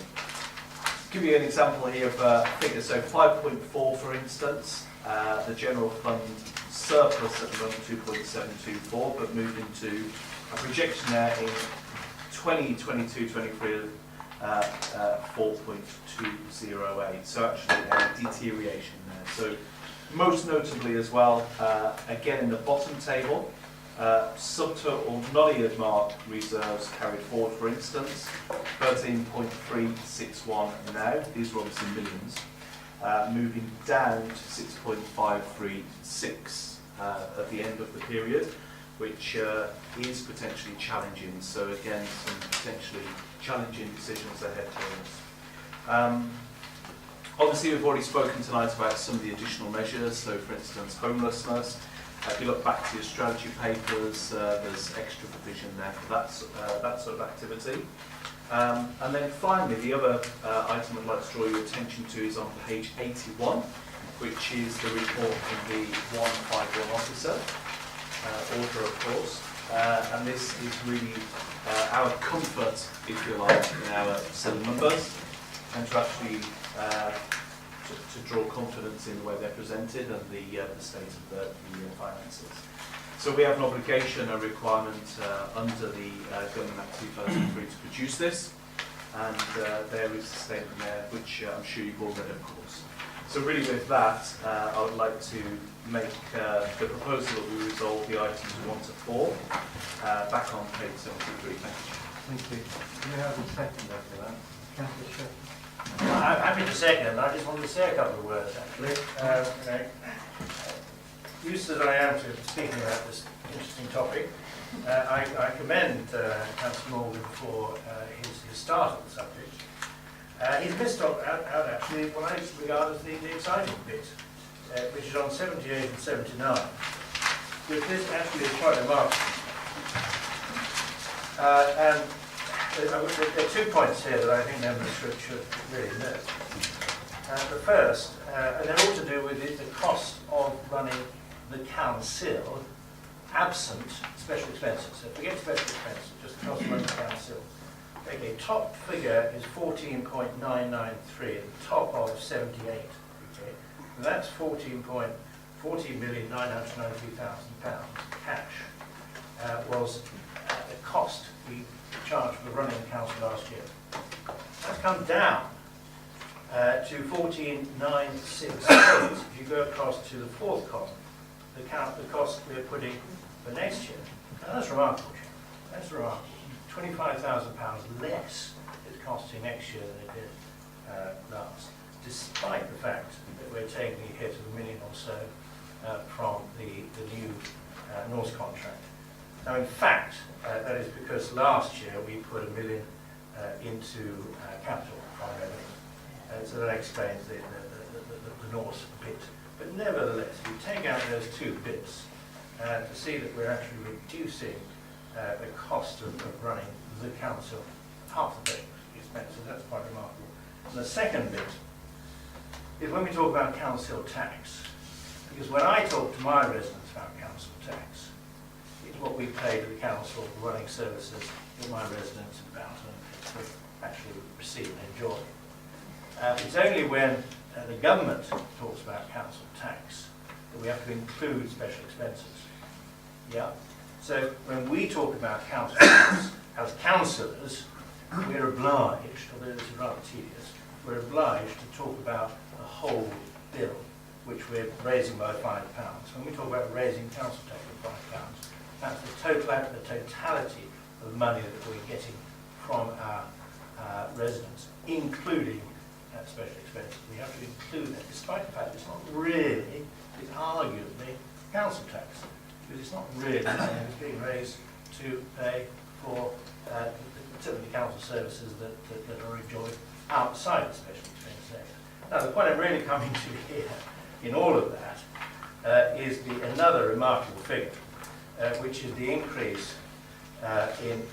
Give you an example here of figures. So 5.4, for instance, the general fund surplus at the moment 2.724, but moved into a projection there in 2022-23 4.208. So actually a deterioration there. So most notably as well, again in the bottom table, subtotal non-earmarked reserves carried forward, for instance, 13.361 now, these were obviously millions, moving down to 6.536 at the end of the period, which is potentially challenging. So again, some potentially challenging decisions ahead for us. Obviously, we've already spoken tonight about some of the additional measures. So, for instance, homelessness. If you look back to your strategy papers, there's extra provision there for that sort of activity. And then finally, the other item I'd like to draw your attention to is on page 81, which is the report from the 151 officer, order of course. And this is really our comfort, if you like, in our cell numbers, and to actually to draw confidence in the way they're presented and the state of the finances. So we have an obligation, a requirement under the Government Act 2003 to produce this, and there is a statement there which I'm sure you've all read, of course. So really with that, I would like to make the proposal that we resolve the items 1 to 4 back on page 73. Thank you. Thank you. Do we have a second after that? Councillor Shepherd. I'm happy to second. I just wanted to say a couple of words, actually. Used as I am to speaking about this interesting topic, I commend Councillor Morgan for his start of the subject. He's missed out actually what I regard as the exciting bit, which is on 78 and 79, which this actually is quite remarkable. And there are 2 points here that I think members should really note. The first, and they're all to do with the cost of running the council absent special expenses. So forget special expenses, just the cost of running the council. Okay, top figure is 14.993 at the top of 78. Okay, and that's 14,993,000 pounds cash was the cost we charged for running the council last year. That's come down to 14,968. If you go across to the fourth column, the cost we're putting for next year. Now that's remarkable. That's remarkable. £25,000 less it's costing next year than it did last, despite the fact that we're taking a hit of £1 million or so from the new Norse contract. Now, in fact, that is because last year we put £1 million into capital on revenue, so that explains the Norse bit. But nevertheless, we take out those 2 bits to see that we're actually reducing the cost of running the council, half the expenses. That's quite remarkable. And the second bit is when we talk about council tax, because when I talk to my residents about council tax, it's what we pay to the council for running services that my residents in Boughton actually receive and enjoy. It's only when the government talks about council tax that we have to include special expenses. Yeah. So when we talk about council tax as councillors, we're obliged, although this is rather tedious, we're obliged to talk about the whole bill, which we're raising by £5. When we talk about raising council tax by £5, that's the totality of the money that we're getting from our residents, including special expenses. We have to include that, despite the fact it's not really, it's arguably council tax, because it's not really it's being raised to pay for certainly council services that are enjoyed outside the special expense sector. Now, the point I'm really coming to here in all of that is another remarkable figure, which is the increase in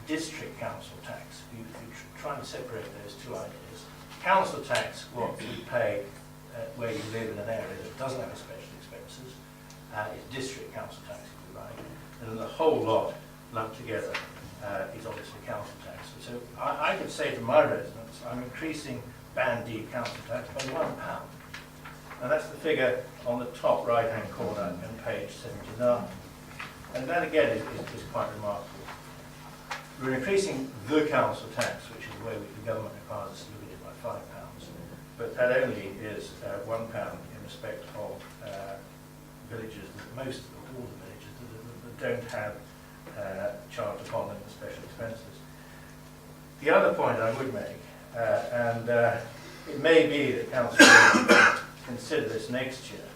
district council tax. You try and separate those 2 ideas. Council tax, what we pay where you live in an area that doesn't have special expenses, is district council tax, if you like. And then the whole lot lumped together is obviously council tax. So I could say to my residents, I'm increasing Band D council tax by £1. And that's the figure on the top right-hand corner on page 79. And that again is quite remarkable. We're increasing the council tax, which is the way the government requires us to look at it, by £5. But that only is £1 in respect of villages, most of all the villages that don't have charged upon them the special expenses. The other point I would make, and it may be that council will consider this next year,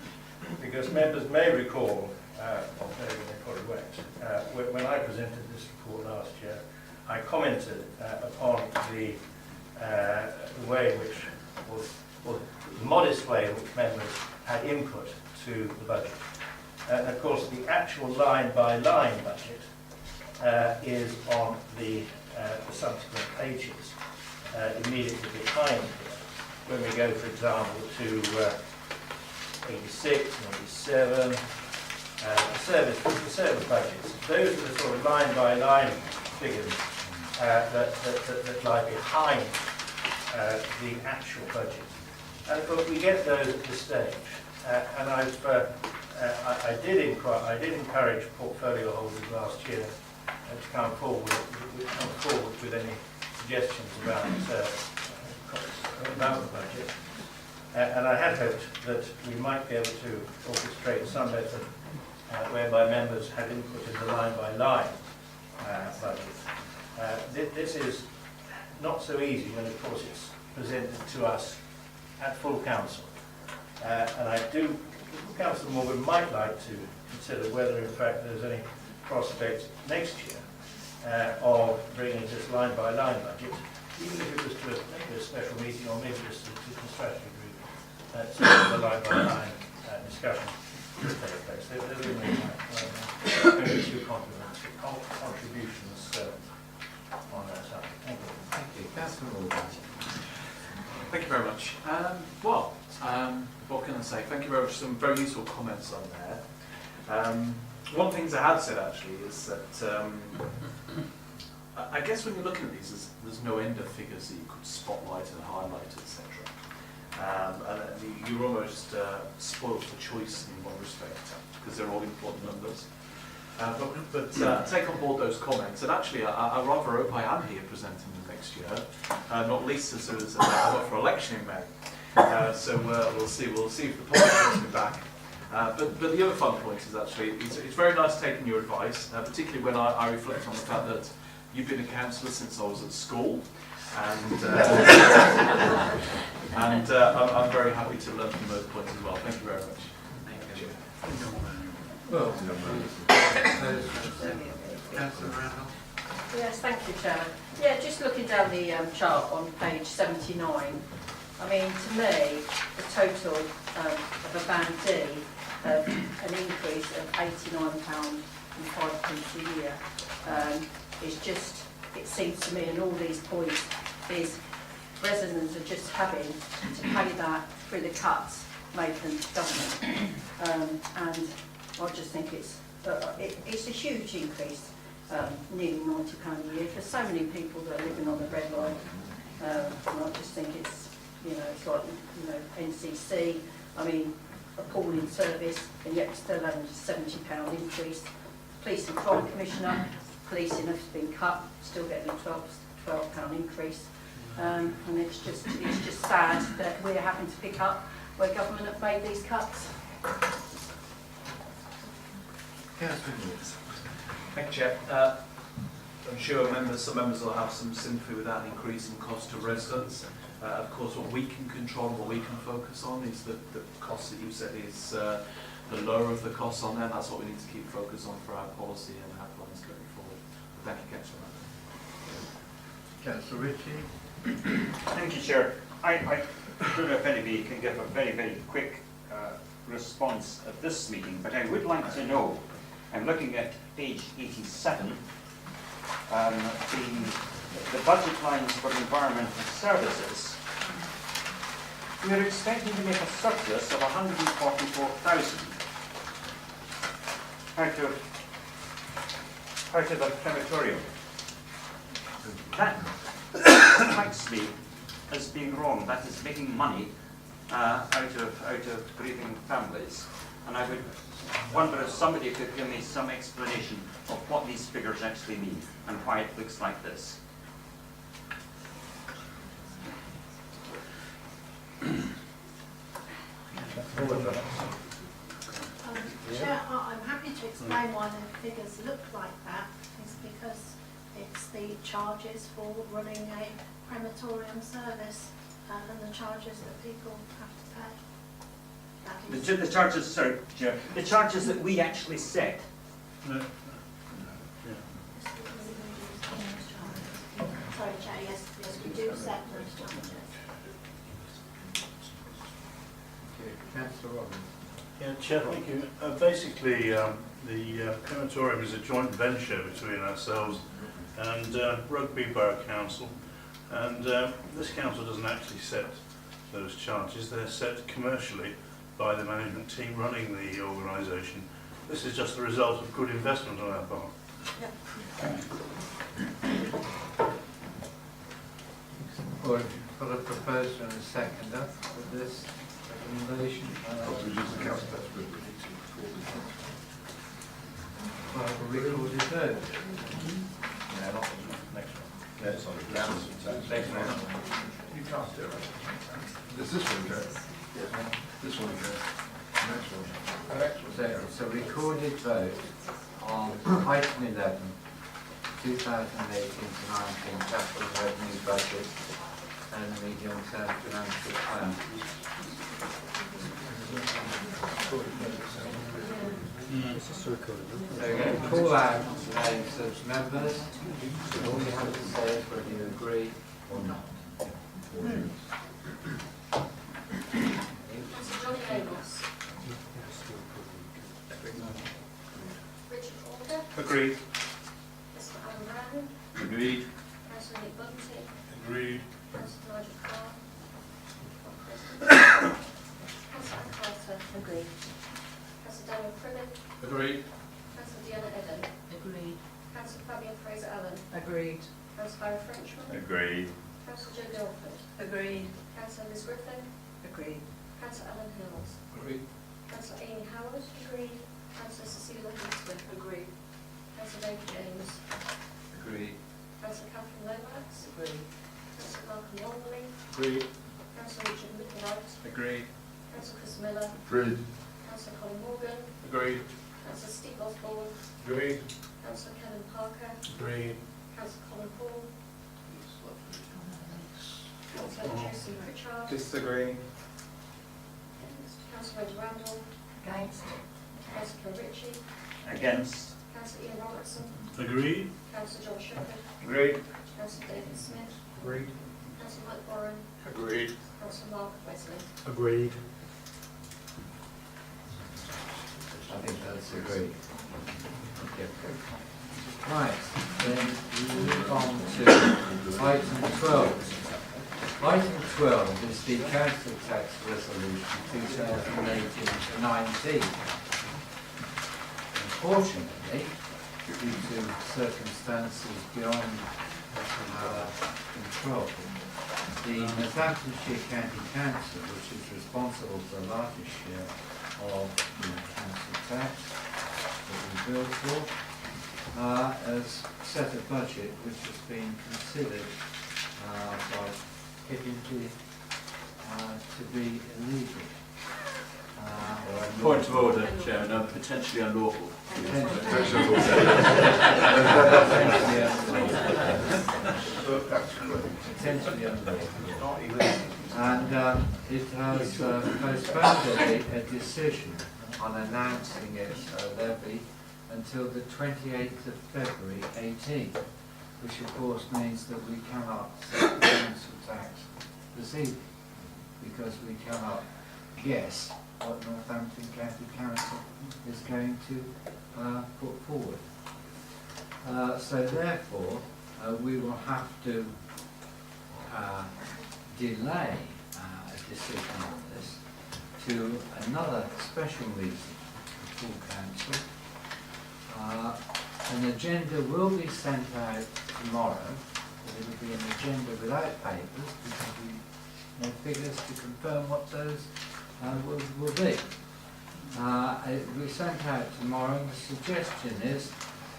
because members may recall, maybe they probably won't, when I presented this report last year, I commented upon the way in which or the modest way in which members had input to the budget. And of course, the actual line-by-line budget is on the subsequent pages immediately behind here. When we go, for example, to 86 and 87, the service budgets, those are the sort of line-by-line figures that lie behind the actual budget. And of course, we get those at this stage. And I did encourage portfolio holders last year to come forward with any suggestions about the budget. And I had hoped that we might be able to orchestrate some method whereby members had input in the line-by-line budget. This is not so easy when, of course, it's presented to us at full council. And I do, Councillor Morgan might like to consider whether, in fact, there's any prospect next year of bringing this line-by-line budget, even if it was to maybe a special meeting or maybe just a strategy group, so the line-by-line discussion will take place. There will be only two contributions on that subject. Thank you. Thank you. Councillor Morgan. Thank you very much. What can I say? Thank you very much. Some very useful comments on there. One of the things I had said actually is that I guess when you're looking at these, there's no end of figures that you could spotlight and highlight, etc. And you're almost spoiled for choice in one respect because they're all important numbers. But take on board those comments, and actually I rather hope I am here presenting them next year, not least as soon as I'm up for election in May. So we'll see if the politics wants me back. But the other fun point is actually it's very nice taking your advice, particularly when I reflect on the fact that you've been a councillor since I was at school, and I'm very happy to learn from those points as well. Thank you very much. Thank you. Well, Councillor Randall. Yes, thank you, Chairman. Yeah, just looking down the chart on page 79, I mean, to me, the total of a band D, an increase of £89.05 a year, is just, it seems to me, and all these points, is residents are just having to pay that through the cuts made from government. And I just think it's a huge increase, nearly £90 a year for so many people that are living on the red line. And I just think it's, it's like, NCC, I mean, appalling service, and yet still having a £70 increase. Police and Crime Commissioner, policing has been cut, still getting a £12 increase. And it's just sad that we're having to pick up where government have made these cuts. Thank you, Chair. I'm sure some members will have some sympathy with that increase in cost to residents. Of course, what we can control and what we can focus on is the cost that you said is the lower of the costs on there. That's what we need to keep focus on for our policy and our plans going forward. Thank you, Councillor. Councillor Ritchie. Thank you, Chair. I don't know if anybody can give a very, very quick response at this meeting, but I would like to know, I'm looking at page 87, the budget lines for environmental services. We are expecting to make a surplus of 144,000 out of a crematorium. That strikes me as being wrong. That is making money out of grieving families. And I would wonder if somebody could give me some explanation of what these figures actually mean and why it looks like this. Chair, I'm happy to explain why the figures look like that. It's because it's the charges for running a crematorium service and the charges that people have to pay. The charges, sorry, Chair, the charges that we actually set. Sorry, Chair, yes, we do set those charges. you. Councillor Robbins. Yeah, Chair, thank you. Basically, the crematorium is a joint venture between ourselves and Rugby Borough Council, and this council doesn't actually set those charges. They're set commercially by the management team running the organisation. This is just the result of good investment on our part. Well, got a proposer and a seconder for this recommendation. Well, a recorded vote. No, not the next one. Next one. Next one. You can't do it. Does this one go? Yeah. This one go. Next one. So it's a recorded vote on item 11, 2018 to 19 capital revenue budget and medium-term financial plan. So we're going to call out the names of members. All you have to say is whether you agree or not. Johnny Amos. Richard Alder. Agreed. Mr. Alan Brown. Agreed. Councillor Nick Bunting. Agreed. Councillor Nigel Carr. Councillor Anne Carter. Agreed. Councillor Daniel Crimmett. Agreed. Councillor Deanna Eden. Agreed. Councillor Fabian Fraser-Allen. Agreed. Councillor Barry Frenchman. Agreed. Councillor Joe Guildford. Agreed. Councillor Liz Griffin. Agreed. Councillor Alan Hills. Agreed. Councillor Amy Howard. Agreed. Councillor Cecilia Hinsmith. Agreed. Councillor David James. Agreed. Councillor Catherine Lomax. Agreed. Councillor Malcolm Longley. Agreed. Councillor Richard Littlewright. Agreed. Councillor Chris Miller. Agreed. Councillor Colin Morgan. Agreed. Councillor Steve Osborne. Agreed. Councillor Kevin Parker. Agreed. Councillor Colin Hall. Councillor Jason Pritchard. Disagree. Councillor Rose Randall. Against. Councillor Ritchie. Against. Councillor Ian Robertson. Agreed. Councillor John Shepherd. Agreed. Councillor David Smith. Agreed. Councillor Mike Warren. Agreed. Councillor Mark Wesley. Agreed. I think that's agreed. Okay. Right, then we move on to item 12. Item 12 is the council tax resolution 2018-19. Unfortunately, due to circumstances beyond our control, the Daventry County Council, which is responsible for the largest share of the council tax that we bill for, has set a budget which has been considered by Hiddenty to be illegal. Point of order, Chairman, potentially unlawful. Potentially unlawful. And it has postponed a decision on announcing its levy until the 28th of February 18, which of course means that we cannot set the council tax this evening, because we cannot guess what Northampton County Council is going to put forward. So therefore, we will have to delay a decision on this to another special meeting of full council. An agenda will be sent out tomorrow, but it will be an agenda without papers because we have figures to confirm what those will be. It will be sent out tomorrow, and the suggestion is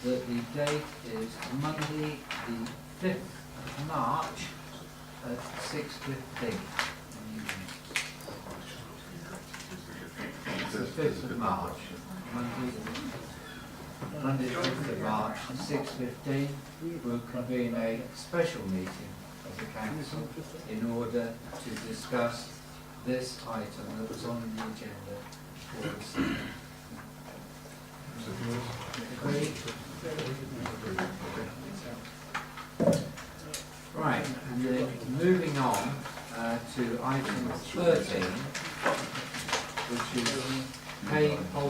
that the date is Monday the 5th of March at 6:15. It's the 5th of March, Monday the 5th of March, 6:15, we'll convene a special meeting of the council in order to discuss this item that was on the agenda for this evening. Agreed? Right, and then moving on to item 13.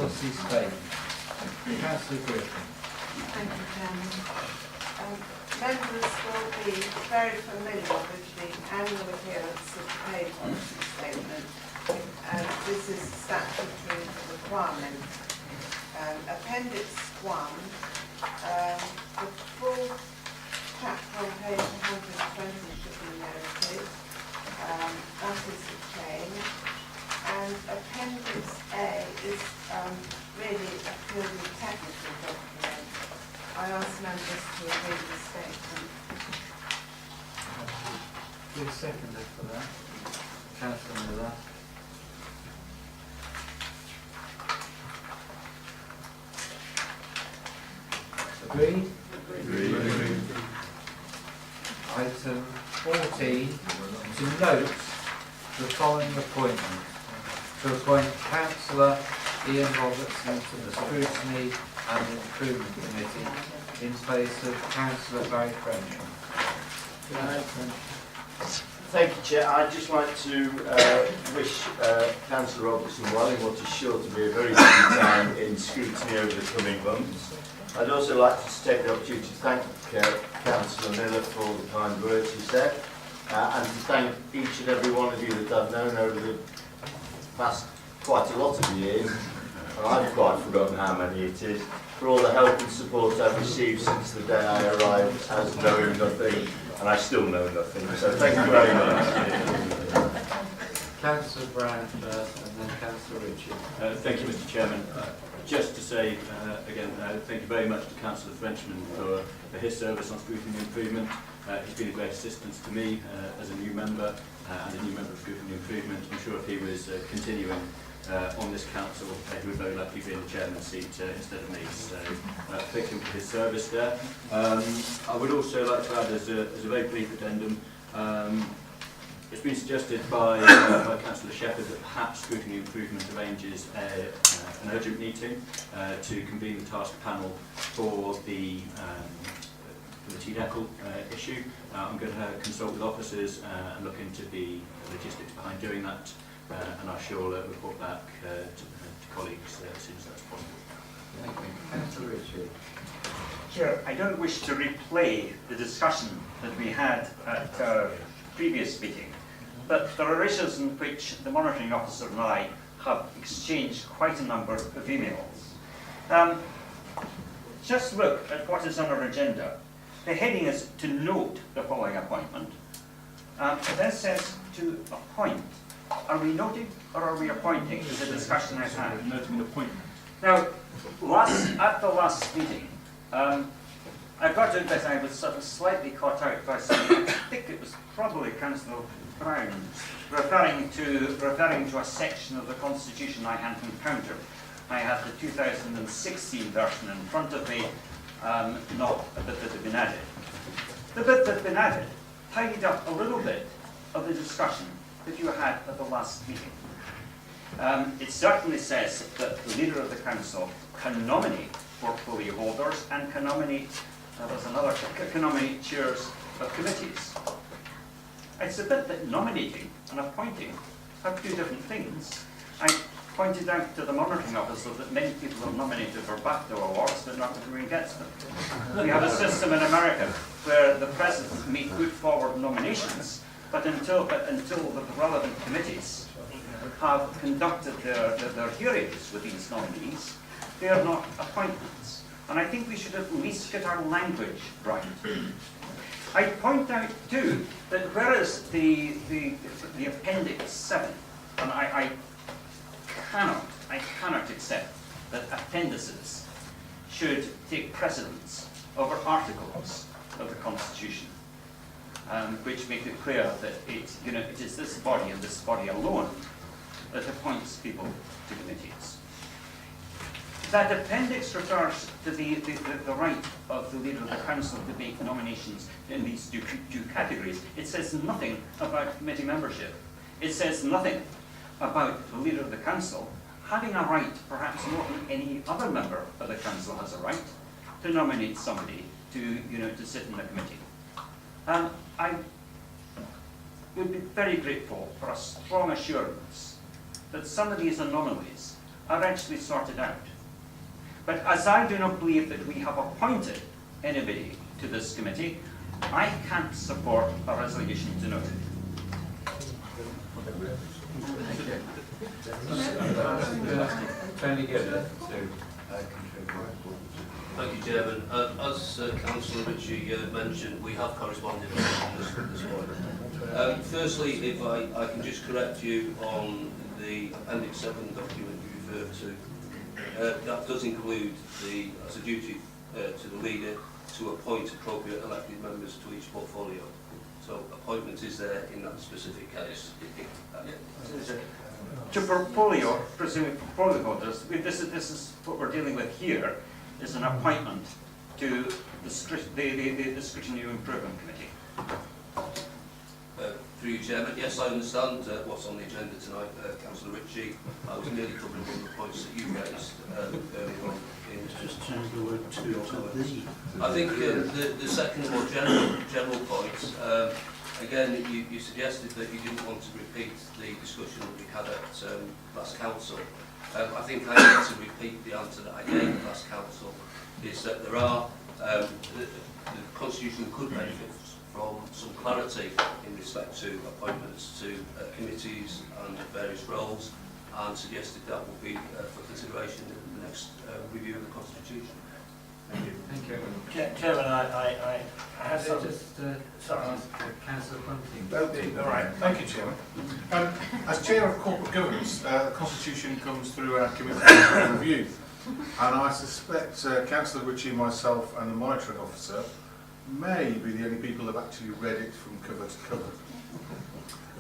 policy statement. Councillor Griffin. Thank you, Chairman. Members will be very familiar with the annual appearance of the pay policy statement. This is a statutory requirement. Appendix 1, the full chapter on page 120 should be noted. That is the change. And Appendix A is really a purely technical document. I ask members to read the statement. Who seconded for that? Councillor Miller. Agreed? Agreed. Item 14, to note the following appointment. To appoint Councillor Ian Robertson to the Scrutiny and Improvement Committee in place of Councillor Barry Frenchman. Thank you, Chair. I'd just like to wish Councillor Robertson well in what is sure to be a very busy time in scrutiny over the coming months. I'd also like to take the opportunity to thank Councillor Miller for all the kind words he said, and to thank each and every one of you that I've known over the past quite a lot of years, and I've quite forgotten how many it is, for all the help and support I've received since the day I arrived as knowing nothing, and I still know nothing. So thank you very much. Councillor Brown first, and then Councillor Ritchie. Thank you, Mr. Chairman. Just to say again, thank you very much to Councillor Frenchman for his service on scrutiny improvement. He's been a great assistance to me as a new member and a new member of scrutiny improvement. I'm sure if he was continuing on this council, he would very likely be in the chairman's seat instead of me. So thank him for his service there. I would also like to add as a very brief addendum, it's been suggested by Councillor Shepherd that perhaps scrutiny improvement arranges an urgent meeting to convene the task panel for the TDECL issue. I'm going to consult with officers and look into the logistics behind doing that, and I shall report back to colleagues as soon as that's possible. Thank you. Councillor Ritchie. Chair, I don't wish to replay the discussion that we had at our previous meeting, but there are issues in which the monitoring officer and I have exchanged quite a number of emails. Just look at what is on our agenda. The heading is to note the following appointment. It then says to appoint. Are we noting or are we appointing is a discussion I've had. Noting appointment. Now, at the last meeting, I've got to admit I was sort of slightly caught out by something. I think it was probably Councillor Brown referring to a section of the Constitution I hadn't encountered. I had the 2016 version in front of me, not a bit that had been added. The bit that had been added tidied up a little bit of the discussion that you had at the last meeting. It certainly says that the leader of the council can nominate portfolio holders and can nominate, can nominate chairs of committees. It's a bit that nominating and appointing are two different things. I pointed out to the monitoring officer that many people are nominated for BAFTA awards, but not everyone gets them. We have a system in America where the president may put forward nominations, but until the relevant committees have conducted their hearings with these nominees, they are not appointments. And I think we should at least get our language right. I point out too that whereas the Appendix 7, and I cannot accept that appendices should take precedence over articles of the Constitution, which make it clear that it is this body and this body alone that appoints people to committees. That appendix refers to the right of the leader of the council to make nominations in these two categories. It says nothing about committee membership. It says nothing about the leader of the council having a right, perhaps more than any other member of the council has a right, to nominate somebody to sit in the committee. I would be very grateful for a strong assurance that some of these anomalies are actually sorted out. But as I do not believe that we have appointed anybody to this committee, I can't support a resolution to no. Tony Gibbon to contribute. Thank you, Chairman. As Councillor Ritchie mentioned, we have corresponded on this point. Firstly, if I can just correct you on the Appendix 7 document you referred to, that does include as a duty to the leader to appoint appropriate elected members to each portfolio. So appointment is there in that specific case. To portfolio, presumably portfolio holders, this is what we're dealing with here, is an appointment to the Scrutiny Improvement Committee. Through you, Chairman, yes, I understand what's on the agenda tonight, Councillor Ritchie. I was nearly covering one of the points that you raised earlier on. Just change the word to the. I think the second more general point, again, you suggested that you didn't want to repeat the discussion that we had at last council. I think I need to repeat the answer that I gave at last council, is that there are, the Constitution could benefit from some clarity in respect to appointments to committees and various roles, and suggested that will be for consideration in the next review of the Constitution. Thank you. Thank you. Chairman, I have some... Sorry, Councillor Bunting. Okay, all right. Thank you, Chairman. As Chair of Corporate Governance, the Constitution comes through our Committee for review, and I suspect Councillor Ritchie, myself and the Monitoring Officer may be the only people that have actually read it from cover to cover.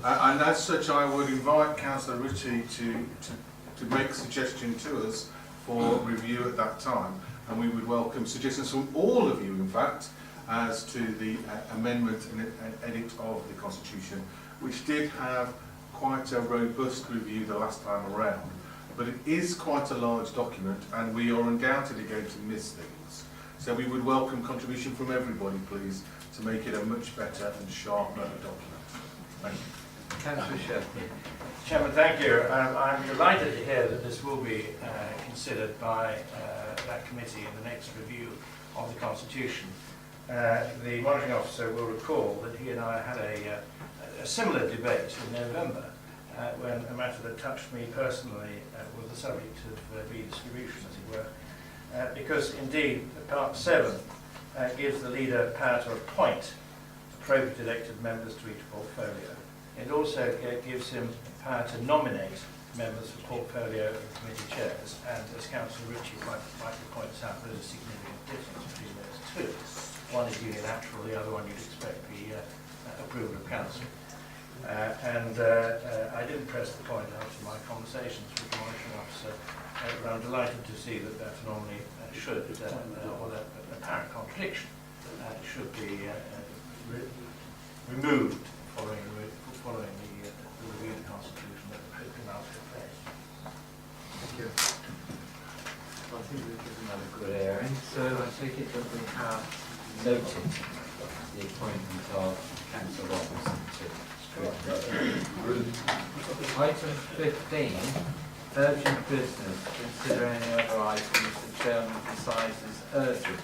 And as such, I would invite Councillor Ritchie to make a suggestion to us for review at that time, and we would welcome suggestions from all of you, in fact, as to the amendment and edit of the Constitution, which did have quite a robust review the last time around. But it is quite a large document, and we are undoubtedly going to miss things. So we would welcome contribution from everybody, please, to make it a much better and sharper document. Thank you. Councillor Shepherd. Chairman, thank you. I'm delighted to hear that this will be considered by that committee in the next review of the Constitution. The Monitoring Officer will recall that he and I had a similar debate in November when a matter that touched me personally was the subject of redistribution, as it were. Because indeed, Part 7 gives the leader power to appoint appropriate elected members to each portfolio. It also gives him power to nominate members for portfolio and committee chairs, and as Councillor Ritchie rightly points out, there's a significant difference between those two. One is unilateral, the other one you'd expect the approval of council. I didn't press the point after my conversations with the Monitoring Officer, but I'm delighted to see that that anomaly should, or that apparent contradiction, should be removed following the review of the Constitution that has been out in place. Thank you. Well, I think we've given that a good airing, so I take it that we have noted the appointment of Council Robinson to Group. Item 15, urgent business. Consider any other items the Chairman decides is urgent.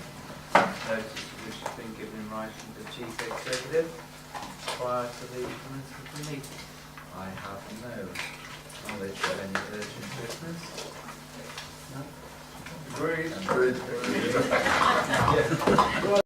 Notice which has been given in writing to the Chief Executive prior to the commencement of the meeting. I have no knowledge of any urgent business. No? Agreed. Agreed.